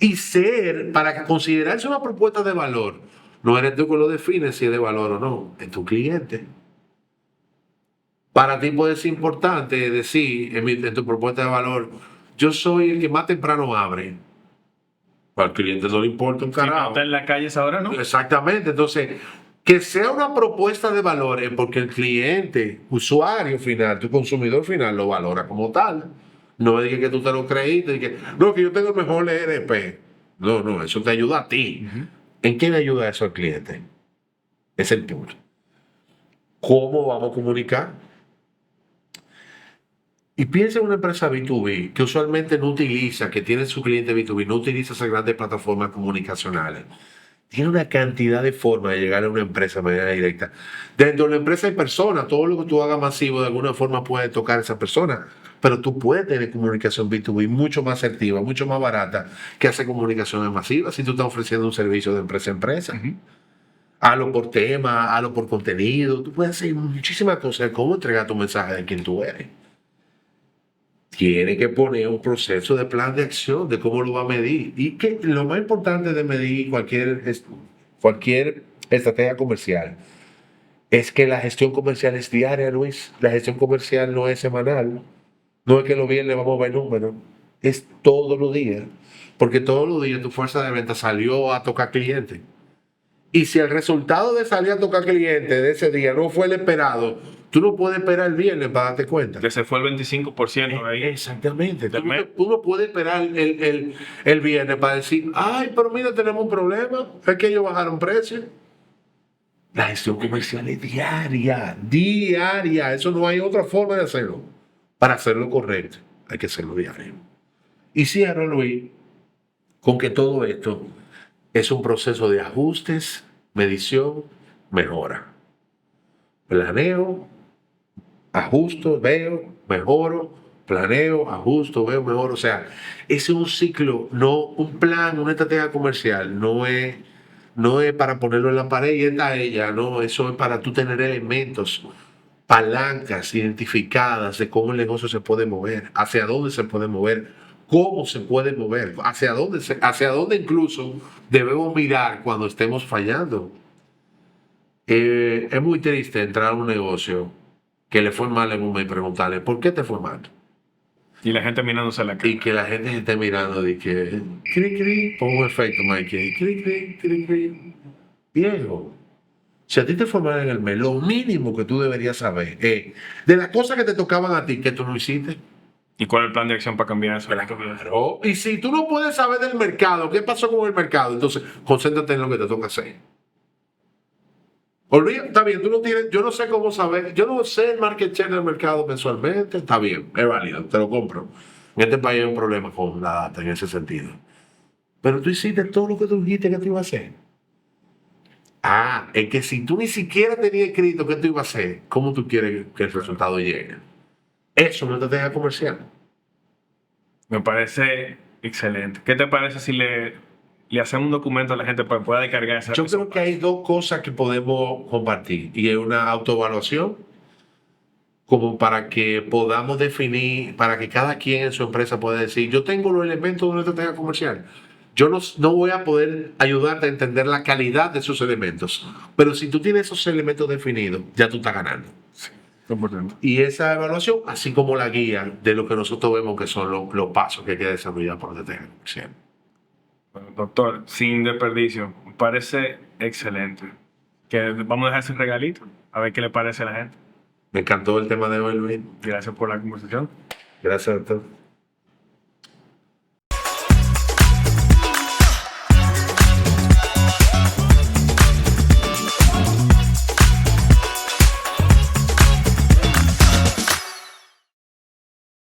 y ser, para considerarse una propuesta de valor, no eres tú que lo defines si es de valor o no, es tu cliente. Para ti puede ser importante decir en tu propuesta de valor, yo soy el que más temprano abre. Al cliente no le importa un carajo. Si no está en la calle ahora, ¿no? Exactamente. Entonces, Que sea una propuesta de valores porque el cliente, usuario final, tu consumidor final lo valora como tal. No es de que tú te lo creíste, de que no, que yo tengo el mejor ERP. No, no, eso te ayuda a ti. ¿En qué le ayuda eso al cliente? Es el punto. ¿Cómo vamos a comunicar? Y piensa en una empresa B2B que usualmente no utiliza, que tiene su cliente B2B, no utiliza esas grandes plataformas comunicacionales. Tiene una cantidad de formas de llegar a una empresa de manera directa. Dentro de la empresa hay personas, todo lo que tú hagas masivo de alguna forma puede tocar a esa persona, pero tú puedes tener comunicación B2B mucho más asertiva, mucho más barata que hacer comunicaciones masivas si tú estás ofreciendo un servicio de empresa a empresa. Hazlo por tema, hazlo por contenido, tú puedes hacer muchísimas cosas de cómo entregar tu mensaje de quién tú eres. Tiene que poner un proceso de plan de acción de cómo lo va a medir. Y que lo más importante de medir cualquier estrategia comercial es que la gestión comercial es diaria, Luis. La gestión comercial no es semanal. No es que los viernes vamos a ver números. Es todos los días. Porque todos los días tu fuerza de venta salió a tocar clientes. Y si el resultado de salir a tocar clientes de ese día no fue el esperado, tú no puedes esperar el viernes para darte cuenta. Que se fue el 25% ahí. Exactamente. Tú no puedes esperar el viernes para decir, ay, pero mira, tenemos un problema, es que ellos bajaron precios. La gestión comercial es diaria, diaria. Eso no hay otra forma de hacerlo. Para hacerlo correcto, hay que hacerlo diario. Y cierro, Luis, con que todo esto es un proceso de ajustes, medición, mejora. Planeo, ajusto, veo, mejoro, planeo, ajusto, veo, mejoro. O sea, ese es un ciclo, no un plan, una estrategia comercial. No es para ponerlo en la pared y está ella, no. Eso es para tú tener elementos, palancas identificadas de cómo el negocio se puede mover, hacia dónde se puede mover, cómo se puede mover, hacia dónde incluso debemos mirar cuando estemos fallando. Es muy triste entrar a un negocio que le fue mal en un mes y preguntarle, ¿por qué te fue mal? Y la gente mirándose a la cara. Y que la gente se esté mirando y que, cri, cri, pon un efecto, Mikey, cri, cri, cri, cri. Viejo, si a ti te fue mal en el mes, lo mínimo que tú deberías saber es de las cosas que te tocaban a ti que tú no hiciste. ¿Y cuál es el plan de acción para cambiar eso? Claro. Y si tú no puedes saber del mercado, ¿qué pasó con el mercado? Entonces, concéntrate en lo que te toca hacer. Olvida, está bien, tú no tienes, yo no sé cómo saber, yo no sé el market share del mercado mensualmente, está bien, es válido, te lo compro. En este país hay un problema con la data en ese sentido. Pero tú hiciste todo lo que tú dijiste que tú ibas a hacer. Es que si tú ni siquiera tenías escrito qué tú ibas a hacer, ¿cómo tú quieres que el resultado llegue? Eso no te deja comercial. Me parece excelente. ¿Qué te parece si le hacemos un documento a la gente para que pueda descargar esa? Yo creo que hay dos cosas que podemos compartir y es una autoevaluación como para que podamos definir, para que cada quien en su empresa pueda decir, yo tengo los elementos de una estrategia comercial. Yo no voy a poder ayudarte a entender la calidad de esos elementos, pero si tú tienes esos elementos definidos, ya tú estás ganando. Sí, 100%. Y esa evaluación, así como la guía de lo que nosotros vemos que son los pasos que hay que desarrollar por la estrategia comercial. Bueno, doctor, sin desperdicio, me parece excelente. Que vamos a dejar ese regalito, a ver qué le parece a la gente. Me encantó el tema de hoy, Luis. Gracias por la conversación. Gracias, doctor.